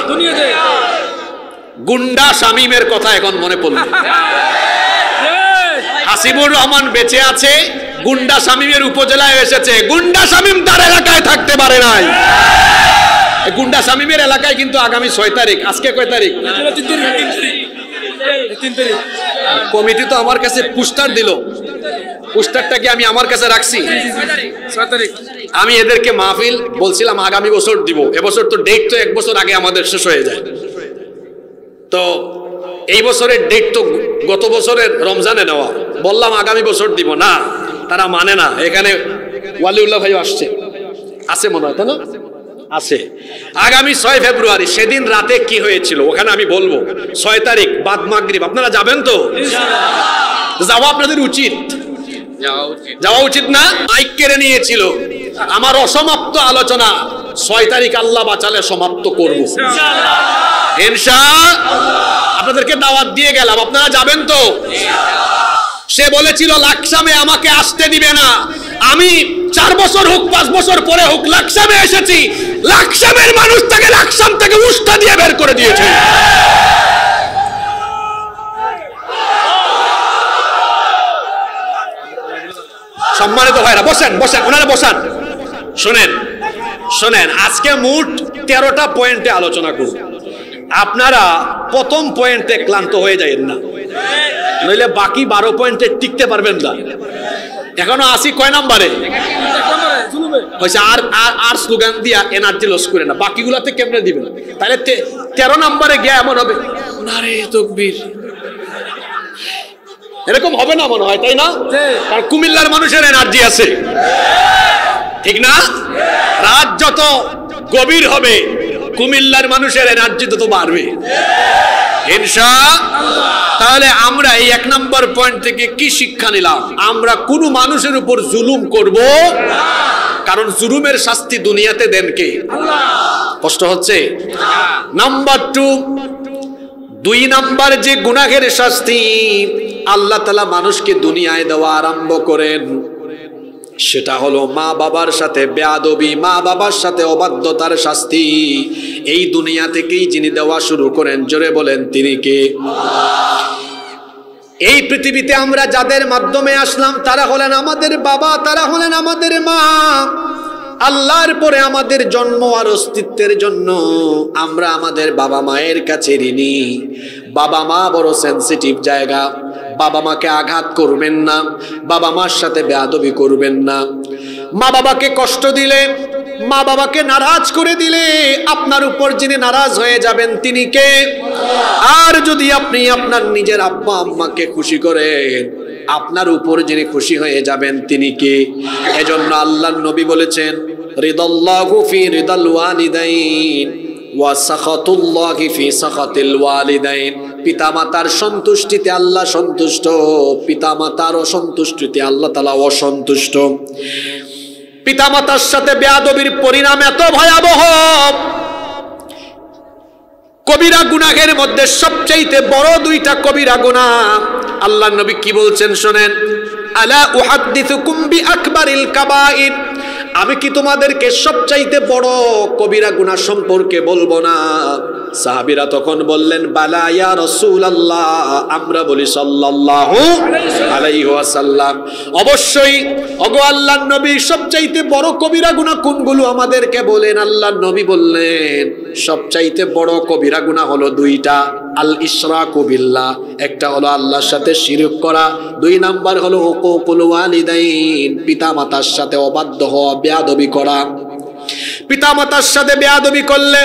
গুন্ডা শামীমের কথা এখন মনে পড়ল। হাসিবুর রহমান বেঁচে আছে, গুন্ডা শামীমের উপজেলায় এসেছে। গুন্ডা শামীম তার এলাকায় থাকতে পারে নাই। গুন্ডা শামীমের এলাকায় কিন্তু আগামী ৬ তারিখ, আজকে কয় তারিখ? 3 তারিখ। কমিটি তো আমার কাছে পোস্টার দিল, পোস্টারটা কি আমি আমার কাছে রাখছি? 6 তারিখ। আমি এদেরকে মাহফিল বলছিলাম আগামী বছর দিব, এবছর তো ডেট তো 1 বছর আগে আমাদের শেষ হয়ে যায়। তো এই বছরের ডেট তো গত বছরের রমজানে নেওয়া, বললাম আগামী বছর দিব না, তারা মানে না। এখানে ওয়ালিউল্লাহ ভাই আসছে, আছে মনে হয়, তাই না? আছে। আগামী ৬ ফেব্রুয়ারি, সেদিন রাতে কি হয়েছিল ওখানে আমি বলবো। ৬ তারিখ বাদ মাগরিব, আপনারা যাবেন তো? যাওয়া আপনাদের উচিত, যাওয়া উচিত না? মাইক কেড়ে নিয়েছিল। আমার অসমাপ্ত আলোচনা ৬ তারিখ আল্লাহ বাঁচালে সমাপ্ত করব ইনশাআল্লাহ। আপনাদেরকে দাওয়াত দিয়ে গেলাম, আপনারা যাবেন তো? সে বলেছিল লাকসামে আমাকে আসতে দিবে না। আমি 4 বছর হোক 5 বছর পরে হোক লাকসামে এসেছি, লাকসামের মানুষ তাকে লাকসাম থেকে উস্তা দিয়ে বের করে দিয়েছে। সম্মানিত ভাইরা বসেন, বসেন, ওনারা বসান। শোনেন শোনেন, আজকে মোট 13টা পয়েন্টে আলোচনা করব। আপনারা প্রথম পয়েন্টে ক্লান্ত হয়ে যাবেন না, নইলে বাকি 12 পয়েন্টে টিকতে পারবেন না। এখনো আসি কয় নাম্বারে হয়েছে? আর স্লোগান দিয়া এনার্জি লস করে না, বাকিগুলাতে কেমনে দিবেন? তাহলে 13 নম্বরে গিয়ে এমন হবে নারে তাকবীর, এরকম হবে না মনে হয়, তাই না? কারণ কুমিল্লার মানুষের এনার্জি আছে, ঠিক না? রাত যত গভীর হবে কুমিল্লার মানুষের এনার্জি তত বাড়বে ইনশাআল্লাহ। তাহলে আমরা এই 1 নম্বর পয়েন্ট থেকে কি শিক্ষা নিলাম? আমরা কোনো মানুষের উপর জুলুম করব না, কারণ জুলুমের শাস্তি দুনিয়াতে দেন কে? আল্লাহ। কষ্ট হচ্ছে? নাম্বার 2 নম্বর যে গুনাহের শাস্তি আল্লাহ তাআলা মানুষকে দুনিয়ায় দেওয়া আরম্ভ করেন, সেটা হলো মা বাবার সাথে বেয়াদবি, মা বাবার সাথে অবাধ্যতার শাস্তি। এই দুনিয়া থেকেই যিনি দেওয়া শুরু করেন, জোরে বলেন তিনি কে? এই পৃথিবীতে আমরা যাদের মাধ্যমে আসলাম তারা হলেন আমাদের বাবা, তারা হলেন আমাদের মা। আল্লাহর পরে আমাদের জন্ম আর অস্তিত্বের জন্য আমরা আমাদের বাবা মায়ের কাছে ঋণী। বাবা মা বড় সেনসিটিভ জায়গা, বাবা মাকে আঘাত করবেন না, বাবা মার সাথে বেয়াদবি করবেন না। মা বাবাকে কষ্ট দিলে, মা বাবাকে নারাজ করে দিলে আপনার উপর যিনি নারাজ হয়ে যাবেন তিনি কে? আর যদি আপনি আপনার নিজের আব্বা আম্মাকে খুশি করেন, আপনার উপর যিনি খুশি হয়ে যাবেন তিনি কে? এজন্য আল্লাহর নবী বলেছেন, রিদাল্লাহু ফি রিদাল ওয়ালিদাইন ওয়া সাখাতুল্লাহি ফি সাখাতিল ওয়ালিদাইন। পিতামাতার সন্তুষ্টিতে আল্লাহ সন্তুষ্ট, পিতামাতার অসন্তুষ্টিতে আল্লাহ তাআলা অসন্তুষ্ট। পিতামাতার সাথে বেয়াদবির পরিণাম এত ভয়াবহ, কবিরা গুনাহের মধ্যে সবচেয়ে বড় দুইটা কবিরা গুনাহ। আল্লাহর নবী কি বলছেন শোনেন, আলা উহাদ্দিসুকুম বিআকবারিল কাবাইর, আমি কি তোমাদেরকে সবচাইতে বড় কবিরা গুনাহ সম্পর্কে বলবো না? সাহাবীরা তখন বললেন, বালা ইয়া রাসূলুল্লাহ, আমরা বলি সাল্লাল্লাহু আলাইহি ওয়াসাল্লাম, অবশ্যই ওগো আল্লাহর নবী, সবচাইতে বড় কবিরা গুনাহ কোনগুলো আমাদেরকে বলেন। আল্লাহর নবী বললেন, সবচাইতে বড় কবিরা গুনাহ হলো দুইটা, আল ইশরাকু বিল্লাহ, একটা হলো আল্লাহর সাথে শিরক করা, দুই নাম্বার হলো হুকুকুল ওয়ালিদাইন, পিতামাতার সাথে অবাধ্য হওয়া, বেয়াদবি করা। পিতামাতার সাথে বেয়াদবি করলে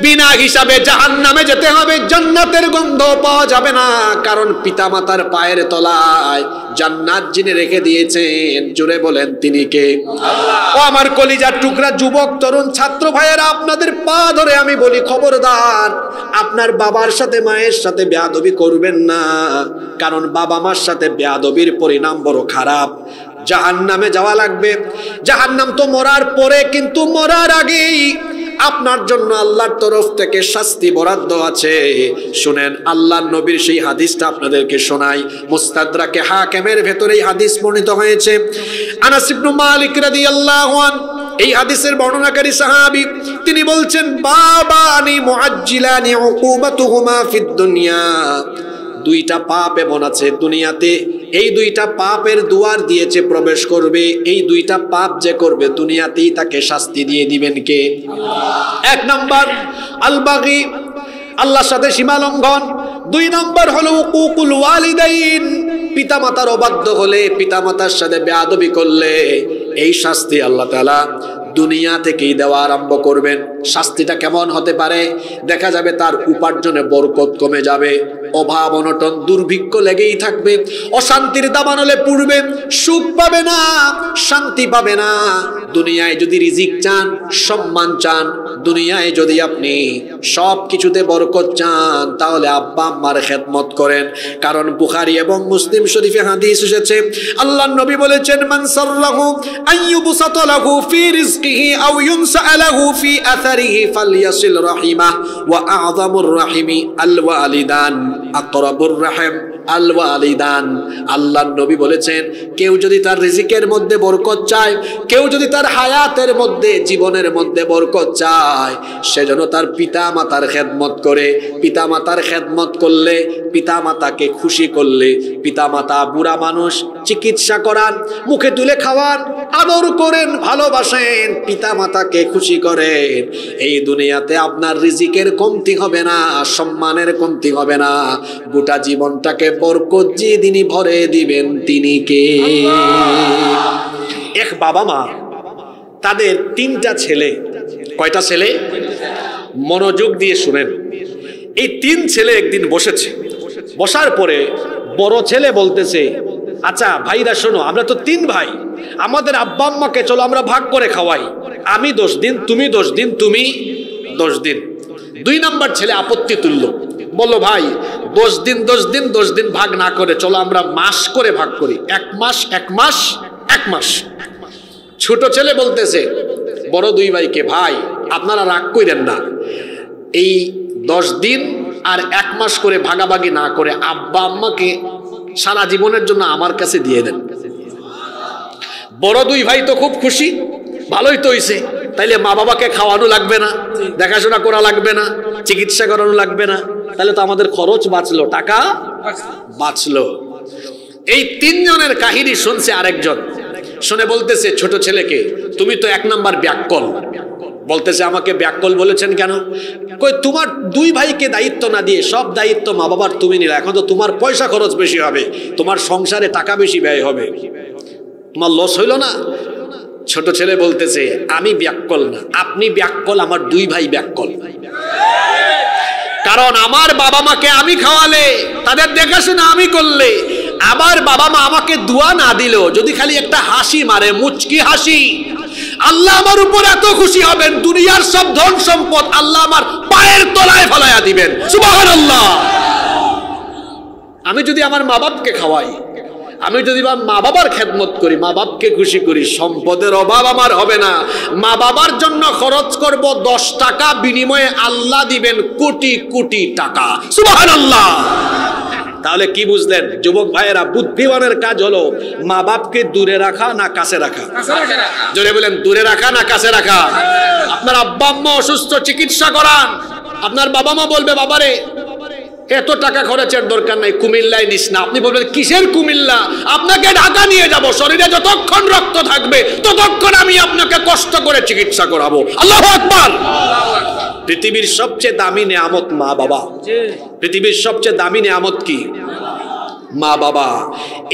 বিনা হিসাবে জাহান্নামে যেতে হবে, জান্নাতের গন্ধ পাওয়া যাবে না। কারণ পিতামাতার পায়ের তলায় জান্নাত যিনি রেখে দিয়েছেন, জোরে বলেন তিনি কে? আল্লাহ। ও আমার কলিজার টুকরা যুবক তরুণ ছাত্র ভাইয়েরা, আপনাদের পা ধরে আমি বলি, খবরদার আপনার বাবার সাথে মায়ের সাথে বেয়াদবি করবেন না। কারণ বাবা মার সাথে বেয়াদবির পরিণাম বড় খারাপ, জাহান্নামে যাওয়া লাগবে। জাহান্নাম তো মরার পরে, কিন্তু মরার আগেই আপনার জন্য আল্লাহর তরফ থেকে শাস্তি বরাদ্দ আছে। শুনেন, আল্লাহর নবীর সেই হাদিসটা আপনাদেরকে শোনাই। মুস্তাদরাকে হাকিমের ভেতরে এই হাদিস বর্ণিত হয়েছে। আনাস ইবনে মালিক রাদিয়াল্লাহু আনহু এই হাদিসের বর্ণনাকারী সাহাবী, তিনি বলছেন, বাবানি মুআজ্জিলানি উকুবাতুহুমা ফিদ দুনিয়া, দুইটা পাপ এমন আছে দুনিয়াতে, এই দুইটা পাপের দুয়ার দিয়েছে প্রবেশ করবে, এই দুইটা পাপ যে করবে দুনিয়াতেই তাকে শাস্তি দিয়ে দিবেন কে? আল্লাহ। এক নাম্বার আল বাগি, আল্লাহর সাথে সীমা লঙ্ঘন। দুই নাম্বার হলো হুকুকুল ওয়ালিদাইন, পিতামাতার অবাধ্য হলে, পিতামাতার সাথে বেয়াদবি করলে এই শাস্তি আল্লাহ তাআলা দুনিয়া থেকেই দেওয়া আরম্ভ করবেন। শাস্তিটা কেমন হতে পারে? দেখা যাবে তার উপার্জনে বরকত কমে যাবে, অভাব অনটন দুর্ভিক্ষ লেগেই থাকবে, অশান্তির দাবানলে পড়বে, সুখ পাবে না, শান্তি পাবে না। দুনিয়ায় যদি রিজিক চান, সম্মান চান, দুনিয়ায় যদি আপনি সব কিছুতে বরকত চান, তাহলে আব্বা আম্মার খেদমত করেন। কারণ বুখারী এবং মুসলিম শরীফে হাদিস এসেছে, আল্লাহর নবী বলেছেন, মান সাররাহু আইয়ুবসাতা লাহু ফি রিজকিহি আও ইউনসা লাহু ফি আথারিহি ফালইয়াসিল রাহিমাহ ওয়া আযামুর রাহিমি আল ওয়ালিদান আকরাবুর রাহিম আল ওয়ালিদান। আল্লাহর নবী বলেছেন, কেউ যদি তার রিজিকের মধ্যে বরকত চায়, কেউ যদি তার হায়াতের মধ্যে, জীবনের মধ্যে বরকত চায়, সেজন্য তার পিতা মাতার খেদমত করে। পিতা মাতার খেদমত করলে, পিতা মাতাকে খুশি করলে, পিতা মাতা বুড়া মানুষ, চিকিৎসা করান, মুখে তুলে খাওয়ান, আদর করেন, ভালোবাসেন, পিতা মাতাকে খুশি করেন, এই দুনিয়াতে আপনার রিজিকের কমতি হবে না, সম্মানের কমতি হবে না, গোটা জীবনটাকে বরকত দিয়ে তিনি ভরে দিবেন তিনি কে? এক বাবা মা, তাদের তিনটা ছেলে। কয়টা ছেলে? মনোযোগ দিয়ে শুনেন। এই তিন ছেলে একদিন বসেছে, বসার পরে বড় ছেলে বলতেছে, আচ্ছা ভাইরা শোনো, আমরা তো তিন ভাই, আমাদের আব্বা আম্মাকে চলো আমরা ভাগ করে খাওয়াই, আমি 10 দিন, তুমি 10 দিন, তুমি 10 দিন। দুই নাম্বার ছেলে আপত্তি তুললো, বললো, ভাই 10 দিন 10 দিন 10 দিন ভাগ না করে চলো আমরা মাস করে ভাগ করি, 1 মাস 1 মাস 1 মাস। ছোট ছেলে বলতেছে বড় দুই ভাইকে, ভাই আপনারা রাগ করেন না, এই 10 দিন আর 1 মাস করে ভাগাভাগি না করে আব্বা আম্মাকে সারা জীবনের জন্য আমার কাছে দিয়ে দেন। বড় দুই ভাই তো খুব খুশি, ভালোই তো হইছে, তাইলে মা বাবাকে খাওয়ানো লাগবে না, দেখাশোনা করা লাগবে না, চিকিৎসা করানো লাগবে না, তাহলে তো আমাদের খরচ বাঁচলো, টাকা বাঁচলো। এই তিনজনের কাহিনী শুনছে আরেকজন, শুনে বলতেছে ছোট ছেলেকে, তুমি তো 1 নাম্বার ব্যাককল, বলতেছে আমাকে ব্যাককল বলেছেন কেন? কই তোমার দুই ভাইকে দায়িত্ব না দিয়ে সব দায়িত্ব মা বাবার তুমি নিলে, এখন তো তোমার পয়সা খরচ বেশি হবে, তোমার সংসারে টাকা বেশি ব্যয় হবে, তোমার লস হইল না? ছোট ছেলে বলতেছে আমি ব্যাককল না, আপনি ব্যাককল, আমার দুই ভাই ব্যাককল। কারণ আমার বাবা মাকে আমি খাওয়ালে, তাদের দেখাশোনা আমি করলে, আবার বাবা মা আমাকে দোয়া না দিলেও যদি খালি একটা হাসি মারে, মুচকি হাসি, আল্লাহ আমার উপর এত খুশি হবেন, দুনিয়ার সব ধন সম্পদ আল্লাহ আমার পায়ের তলায় ফেলাইয়া দিবেন। সুবহানাল্লাহ। আমি যদি আমার মা বাপকে খাওয়াই, আমি যদি মা বাবার খেদমত করি, মা বাপকে খুশি করি, সম্পদের অভাব আমার হবে না। মা বাবার জন্য খরচ করব 10 টাকা, বিনিময়ে আল্লাহ দিবেন কোটি কোটি টাকা। সুবহানাল্লাহ। তাহলে কি বুঝলেন যুবক ভাইয়েরা? বুদ্ধিমানের কাজ হলো মা বাপকে দূরে রাখা না কাছে রাখা? জোরে বলেন, দূরে রাখা না কাছে রাখা? আপনার আব্বা আম্মা অসুস্থ, চিকিৎসা করান। আপনার বাবা মা বলবে বাবারে এত টাকা খরচের দরকার নাই, কুমিল্লায় নিস না। আপনি বলবেন কিসের কুমিল্লা? আপনাকে ঢাকা নিয়ে যাব, শরীরে যতক্ষণ রক্ত থাকবে ততক্ষণ আমি আপনাকে কষ্ট করে চিকিৎসা করাবো। আল্লাহু আকবার। পৃথিবীর সবচেয়ে দামি নেয়ামত মা বাবা। পৃথিবীর সবচেয়ে দামি নেয়ামত কি? মা বাবা।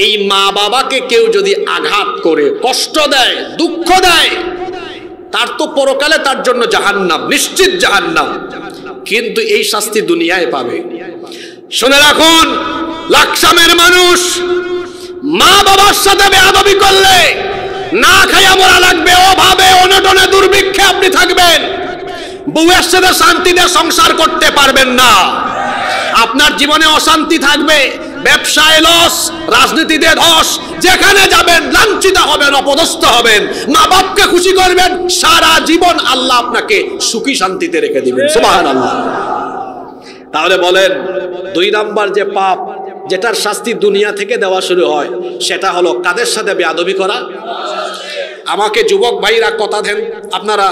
এই মা বাবাকে কেউ যদি আঘাত করে, কষ্ট দেয়, দুঃখ দেয়, তার তো পরকালে তার জন্য জাহান্নাম, নিশ্চিত জাহান্নাম। কিন্তু এই শাস্তি দুনিয়ায় পাবে। শুনে রাখুন, লাকসামের মানুষ মা বাবার সাথে বেয়াদবি করলে না খাইয়া মরা লাগবে, অভাবে অনটনে দুর্ভিক্ষে আপনি থাকবেন, বউয়ের সাথে শান্তিতে সংসার করতে পারবেন না, আপনার জীবনে অশান্তি থাকবে, ব্যবসায় লস, রাজনীতিতে ধস, যেখানে যাবেন লাঞ্ছিত হবেন, অপদস্থ হবেন। মা বাপকে খুশি করবেন, সারা জীবন আল্লাহ আপনাকে সুখী শান্তিতে রেখে দিবেন। সুবহানাল্লাহ। তাহলে বলেন 2 নাম্বার যে পাপ, যেটার শাস্তি দুনিয়া থেকে দেওয়া শুরু হয়, সেটা হলো কাদের সাথে বেয়াদবি করা? আমাকে যুবক ভাইরা কথা দেন, আপনারা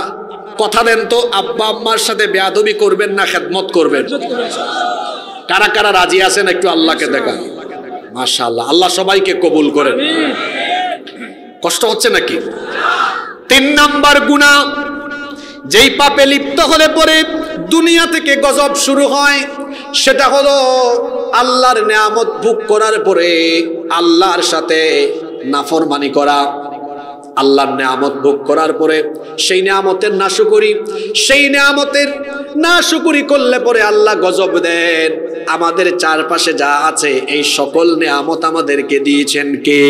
কথা দেন তো, আব্বা আম্মার সাথে বেয়াদবি করবেন না খেদমত করবেন? কারা কারা রাজি আছেন একটু আল্লাহকে দেখান। মাশাআল্লাহ, আল্লাহ সবাইকে কবুল করেন। কষ্ট হচ্ছে নাকি? 3 নাম্বার গুনাহ, যেই পাপে লিপ্ত হলে পরে দুনিয়া থেকে গজব শুরু হয়, সেটা হলো আল্লাহর নেয়ামত ভোগ করার পরে আল্লাহর সাথে নাফরমানি করা। আল্লাহর নেয়ামত ভোগ করার পরে সেই নেয়ামতের নাশুকরি, সেই নেয়ামতের নাশুকরি করলে পরে আল্লাহ গজব দেন। আমাদের চারপাশে যা আছে এই সকল নেয়ামত আমাদেরকে দিয়েছেন কে?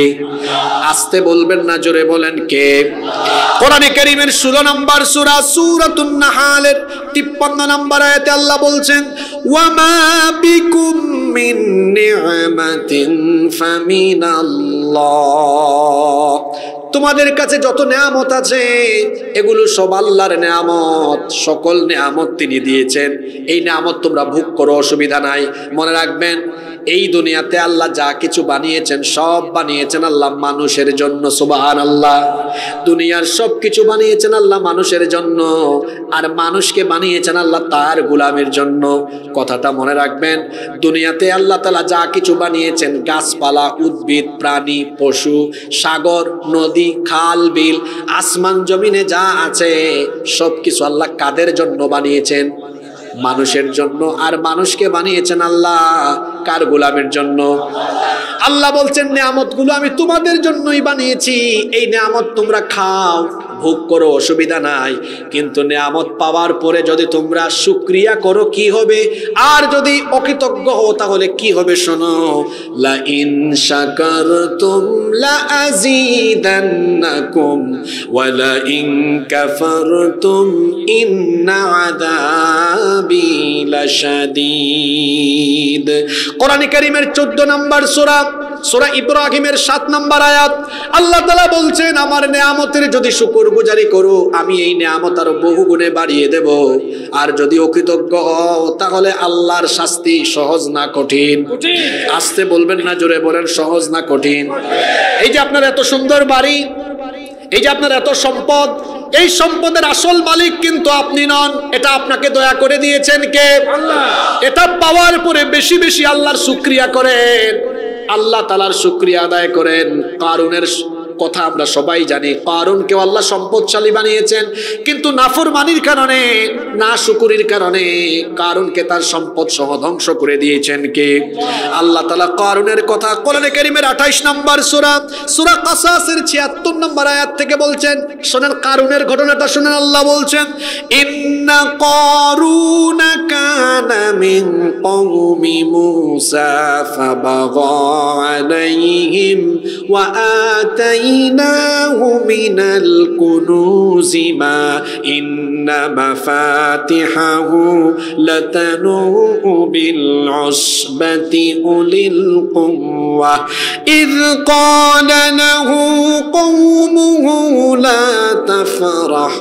আস্তে বলবেন না, জোরে বলেন কে? কোরআনে কারীমের 16 নম্বর সূরা সূরাতুন নাহালের 53 নম্বর আয়াতে আল্লাহ বলছেন, ওয়ামা বিকুম মিন নি'মাতিন ফামিনাল্লাহ। তোমাদের কাছে যত নেয়ামত আছে এগুলো সব আল্লাহর নেয়ামত, সকল নেয়ামত তিনি দিয়েছেন। এই নেয়ামত তোমরা ভোগ করো, অসুবিধা নাই। মনে রাখবেন, এই দুনিয়াতে আল্লাহ যা কিছু বানিয়েছেন সব বানিয়েছেন আল্লাহ মানুষের জন্য। সুবহানাল্লাহ। দুনিয়ার সব কিছু বানিয়েছেন আল্লাহ মানুষের জন্য, আর মানুষকে বানিয়েছেন আল্লাহ তার গোলামের জন্য। কথাটা মনে রাখবেন, দুনিয়াতে আল্লাহ তাআলা যা কিছু বানিয়েছেন, গাছপালা, উদ্ভিদ, প্রাণী, পশু, সাগর, নদী, খাল, বিল, আসমান জমিনে যা আছে সবকিছু আল্লাহ কাদের জন্য বানিয়েছেন? মানুষের জন্য। আর মানুষকে বানিয়েছেন আল্লাহ কার গোলামের জন্য? আল্লাহ বলছেন নেয়ামতগুলো আমি তোমাদের জন্যই বানিয়েছি, এই নেয়ামত তোমরা খাও, ভোগ করো, অসুবিধা নাই। কিন্তু নেয়ামত পাওয়ার পরে যদি তোমরা শুকরিয়া করো কি হবে, আর যদি অকৃতজ্ঞ হও তাহলে কি হবে শোনো। লা ইন শাকারতুম লা আযীদান্নাকুম ওয়া লা ইন কাফারতুম ইন্না আযাবি লাশাদীদ। কোরআন কারীমের 14 নম্বর সূরা, সূরা ইব্রাহিমের 7 নম্বর আয়াত, আল্লাহ তাআলা বলছেন আমার নেয়ামতের যদি শুকরগুজারি করো আমি এই নেয়ামত আরো বহু গুণে বাড়িয়ে দেব। আর যদি অকৃতজ্ঞ হও তাহলে আল্লাহর শাস্তি সহজ না কঠিন? আস্তে বলবেন না, জোরে বলেন, সহজ না কঠিন? এই যে আপনার এত সুন্দর বাড়ি, এই যে আপনার এত সম্পদ, এই সম্পদের আসল মালিক কিন্তু আপনি নন, এটা আপনাকে দয়া করে দিয়েছেন কে? আল্লাহ। এটা পাওয়ার পরে বেশি বেশি আল্লাহর শুকরিয়া করেন, আল্লাহ তাআলার শুকরিয়া আদায় করেন। কারুনের কথা আমরা সবাই জানি, কারুনকে আল্লাহ সম্পদশালী বানিয়েছেন, কিন্তু নাফরমানির কারণে, নাশুকরির কারণে কারুনকে তার সম্পদ সহ ধ্বংস করে দিয়েছেন কে? আল্লাহ তাআলা কারুনের কথা কোরআনে কারীমের 28 নম্বর সূরা কাসাসের 76 নম্বর আয়াত থেকে বলছেন। শুনেন কারুনের ঘটনাটা শুনেন। আল্লাহ বলছেন, ইন্না কারুনা কানা মিন কওমি মূসা ফাবাগা আলাইহিম ওয়া আতাইনাহু মিনাল কুনুজি মা ইন্না মাফাতিহাহু লাতানু বিল উসবাতি উলিল কুওয়া ইয ক্বালা লাহু কওমুহু লা তাফরাহ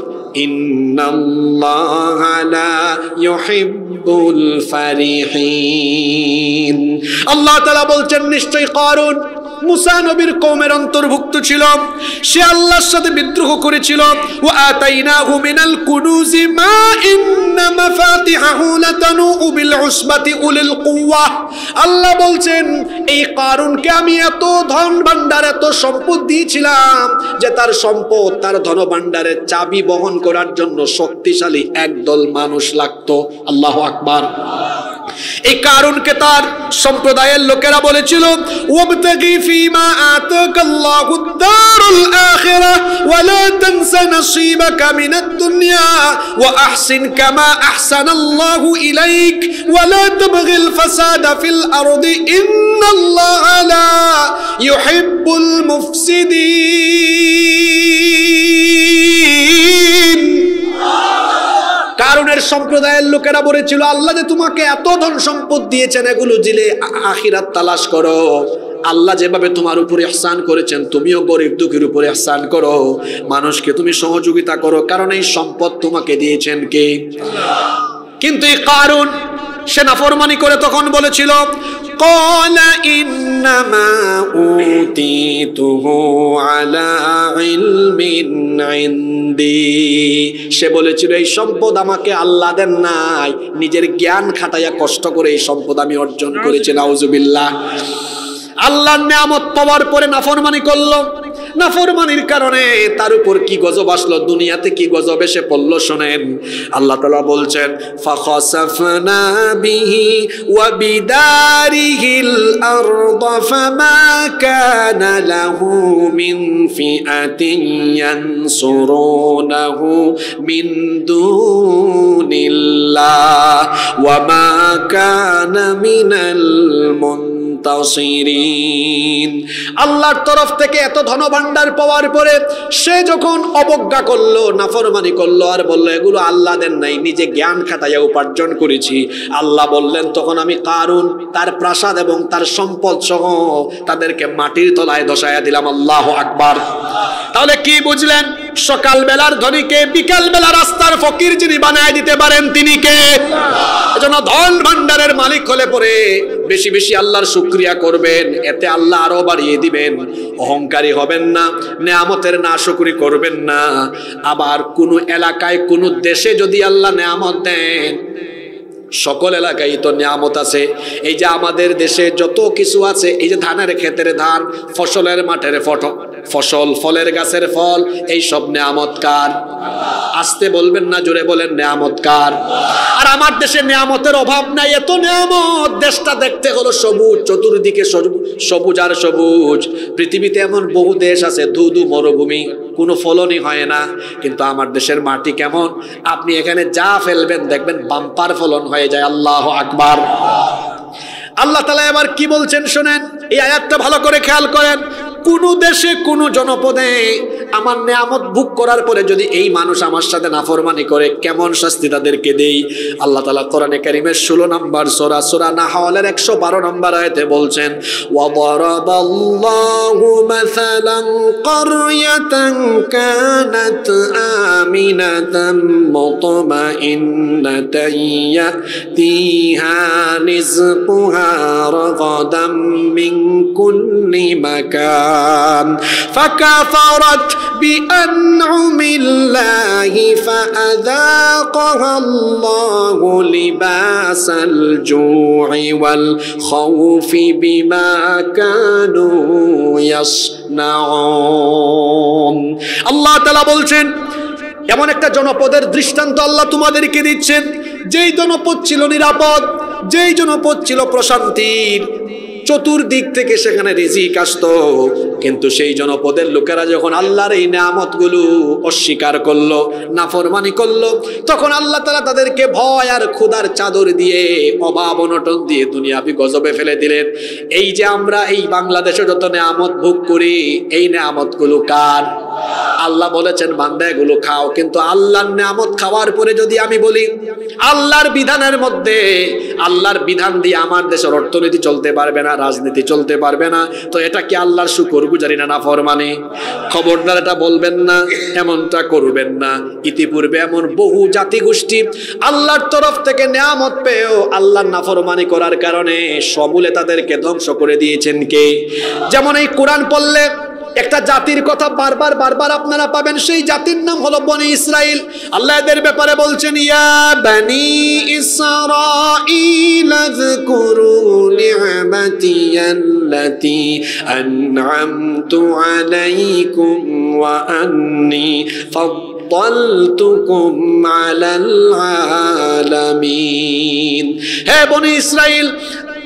ইন্নাল্লাহা লা ইউহিব্বুল ফারিহিন। আল্লাহ তাআলা বলছেন, নিশ্চয়ই কারুন মুসা নবীর কওমের অন্তর্ভুক্ত ছিল, সে আল্লাহর সাথে বিদ্রোহ করেছিল। ওয়া আতাইনাহু মিনাল কুনুজি মা ইন্না মাফাতিহাহু লাতানু বিল উসবাতি উলিল কুওয়া। আল্লাহ বলছেন, এই কারুনকে আমি এত ধন ভান্ডার, এত সম্পদ দিয়েছিলাম যে তার সম্পদ, তার ধন ভান্ডারের চাবি বহন করার জন্য শক্তিশালী একদল মানুষ লাগতো। আল্লাহু আকবার। এই কারুনকে তার সম্প্রদায়ের লোকেরা বলেছিল, ওয়াবতাগি ফীমা আতাকাল্লাহুদ দারুল আখিরাহ ওয়া লা তানসা নসীবাকা মিনাদ দুনিয়া ওয়া আহসিন কামা আহসানাল্লাহু ইলাইক ওয়া লা তাবগিল ফাসাদা ফিল আরদি ইন্নাল্লাহা লা ইউহিব্বুল মুফসিদিন। কারুনের সম্প্রদায়ের লোকেরা বলেছিল, আল্লাহ যে তোমাকে এত ধন সম্পদ দিয়েছেন, এগুলো দিলে আখিরাত তালাশ করো। আল্লাহ যেভাবে তোমার উপরে ইহসান করেছেন, তুমিও গরিব দুঃখীর উপরে ইহসান করো, মানুষকে তুমি সহযোগিতা করো, কারণ এই সম্পদ তোমাকে দিয়েছেন কে? কিন্তু এই কারুন সে নাফরমানি করে তখন বলেছিল, ক্বালা ইন্নামা উতিতুহু আলা ইলমিন ইনদি। সে বলেছিল, এই সম্পদ আমাকে আল্লাহ দেন নাই, নিজের জ্ঞান খাটাইয়া কষ্ট করে এই সম্পদ আমি অর্জন করেছি। নাউজুবিল্লাহ। আল্লাহর নিয়ামত পাওয়ার পরে নাফরমানি করলো, নাফরমানির কারণে তার উপর কি গজব আসলো, দুনিয়াতে কি গজব এসে পড়লো শোনেন। আল্লাহ তাআলা বলছেন, ফাখাসাফনা বিহি ওয়া বিদারিহিল আরদ ফামা কানা লাহু মিন ফিআতিন ইয়ানসুরুনাহু মিন দুনিল্লাহ ওয়া মা কানা মিনাল মুনতাসিরিন। আল্লাহর তরফ থেকে এত ধনভাণ্ডার পাওয়ার পরে সে যখন অবজ্ঞা করলো, নাফরমানি করলো, আর বললো এগুলো আল্লাহ দেন নাই, নিজে জ্ঞান খাটাইয়া উপার্জন করেছি, আল্লাহ বললেন তখন আমি কারুন, তার প্রাসাদ এবং তার সম্পদ সহ তাদেরকে মাটির তলায় ধসাইয়া দিলাম। আল্লাহু আকবার। তাহলে কি বুঝলেন? সকাল বেলার ধনীকে বিকাল বেলা রাস্তার ফকির যিনি বানায় দিতে পারেন তিনি কে? এজন্য ধন ভান্ডারের মালিক হলে পরে বেশি বেশি আল্লাহর শুকরিয়া করবেন, এতে আল্লাহ আরো বাড়িয়ে দিবেন। অহংকারী হবেন না, নেয়ামতের নাশুকরি করবেন না। আবার কোন এলাকায় কোন দেশে যদি আল্লাহ নেয়ামত দেন, সকল এলাকায় তো নিয়ামত আছে। এই যে আমাদের দেশে যত কিছু আছে, এই যে ধানের ক্ষেতের ধান, ফসলের মাঠের ফসল, ফলের গাছের ফল, এই সব নিয়ামত কার? আসতে বলবেন না, জোরে বলেন নিয়ামত কার? আর আমার দেশে নিয়ামতের অভাব নাই, এত নিয়ামত। দেশটা দেখতে হলো সবুজ, চতুর্দিকে সবুজ আর সবুজ। পৃথিবীতে এমন বহু দেশ আছে ধুধু মরুভূমি, কোনো ফলনই হয় না, কিন্তু আমার দেশের মাটি কেমন? আপনি এখানে যা ফেলবেন দেখবেন বাম্পার ফলন হয়ে যায়। আল্লাহু আকবার। আল্লাহ তাআলা এবার কি বলছেন শোনেন, এই আয়াতটা ভালো করে খেয়াল করেন। কোন দেশে কোন জনপদে আমার নিয়ামত ভোগ করার পরে যদি এই মানুষ আমার সাথে নাফরমানি করে, কেমন শাস্তি তাদেরকে দেই? আল্লাহ তাআলা কোরআনে কারীমের 16 নম্বর সূরা নাহলের 112 নম্বর আয়াতে বলছেন, ওয়া দারাবাল্লাহু মাসালান ক্বরয়াতান কানাত আমিনাতান মুতমাইন্নাতান ইয়াতিহা রিজকুহা রাগাদাম মিন কুল্লি মাকান ফাকাফারাত بأنعم الله فأذاقها الله لباس الجوع والخوف بما كانوا يصنعون তাসনাউন। আল্লাহ তাআলা বলছেন এমন একটা জনপদের দৃষ্টান্ত আল্লাহ তোমাদেরকে দিচ্ছেন, যেই জনপদ ছিল নিরাপদ, যেই জনপদ ছিল প্রশান্তির, চতুর্দিক থেকে সেখানে রিজিক আসতো, কিন্তু সেই জনপদের লোকেরা যখন আল্লাহর এই নিয়ামতগুলো অস্বীকার করলো, নাফরমানি করলো, তখন আল্লাহ তাআলা তাদেরকে ভয় আর ক্ষুধার চাদর দিয়ে, অভাব অনটন দিয়ে দুনিয়াবি গজবে ফেলে দিলেন। এই যে আমরা এই বাংলাদেশে যত নিয়ামত ভোগ করি, এই নিয়ামতগুলো কার? আল্লাহ বলেছেন বান্দা এগুলো খাও, কিন্তু আল্লাহর নিয়ামত খাওয়ার পরে যদি আমি বলি আল্লাহর বিধানের মধ্যে, আল্লাহর বিধান দিয়ে আমার দেশের অর্থনীতি চলতে পারবে না, রাজনীতি চলতে পারবে না, তো এটা কি আল্লাহর শুকরগুজারি না নাফরমানি? খবরদার এটা বলবেন না, এমনটা করবেন না। ইতিপূর্বে এমন বহু জাতি গোষ্ঠী আল্লাহর তরফ থেকে নিয়ামত পেয়েও আল্লাহর নাফরমানি করার কারণে সমূলে তাদেরকে ধ্বংস করে দিয়েছেন কে? যেমন এই কোরআন পড়লে একটা জাতির কথা বারবার বারবার আপনারা পাবেন, সেই জাতির নাম হলো বনি ইসরাইল। আল্লাহ এদের ব্যাপারে বলছেন, ইয়া বনি ইসরাইল আযকুরু নি'মাতি আল্লাতী আন'আমতু আলাইকুম ওয়া আন্নী ফাদ্দালতুকুম আলাল আলামিন। হে বনি ইসরাইল,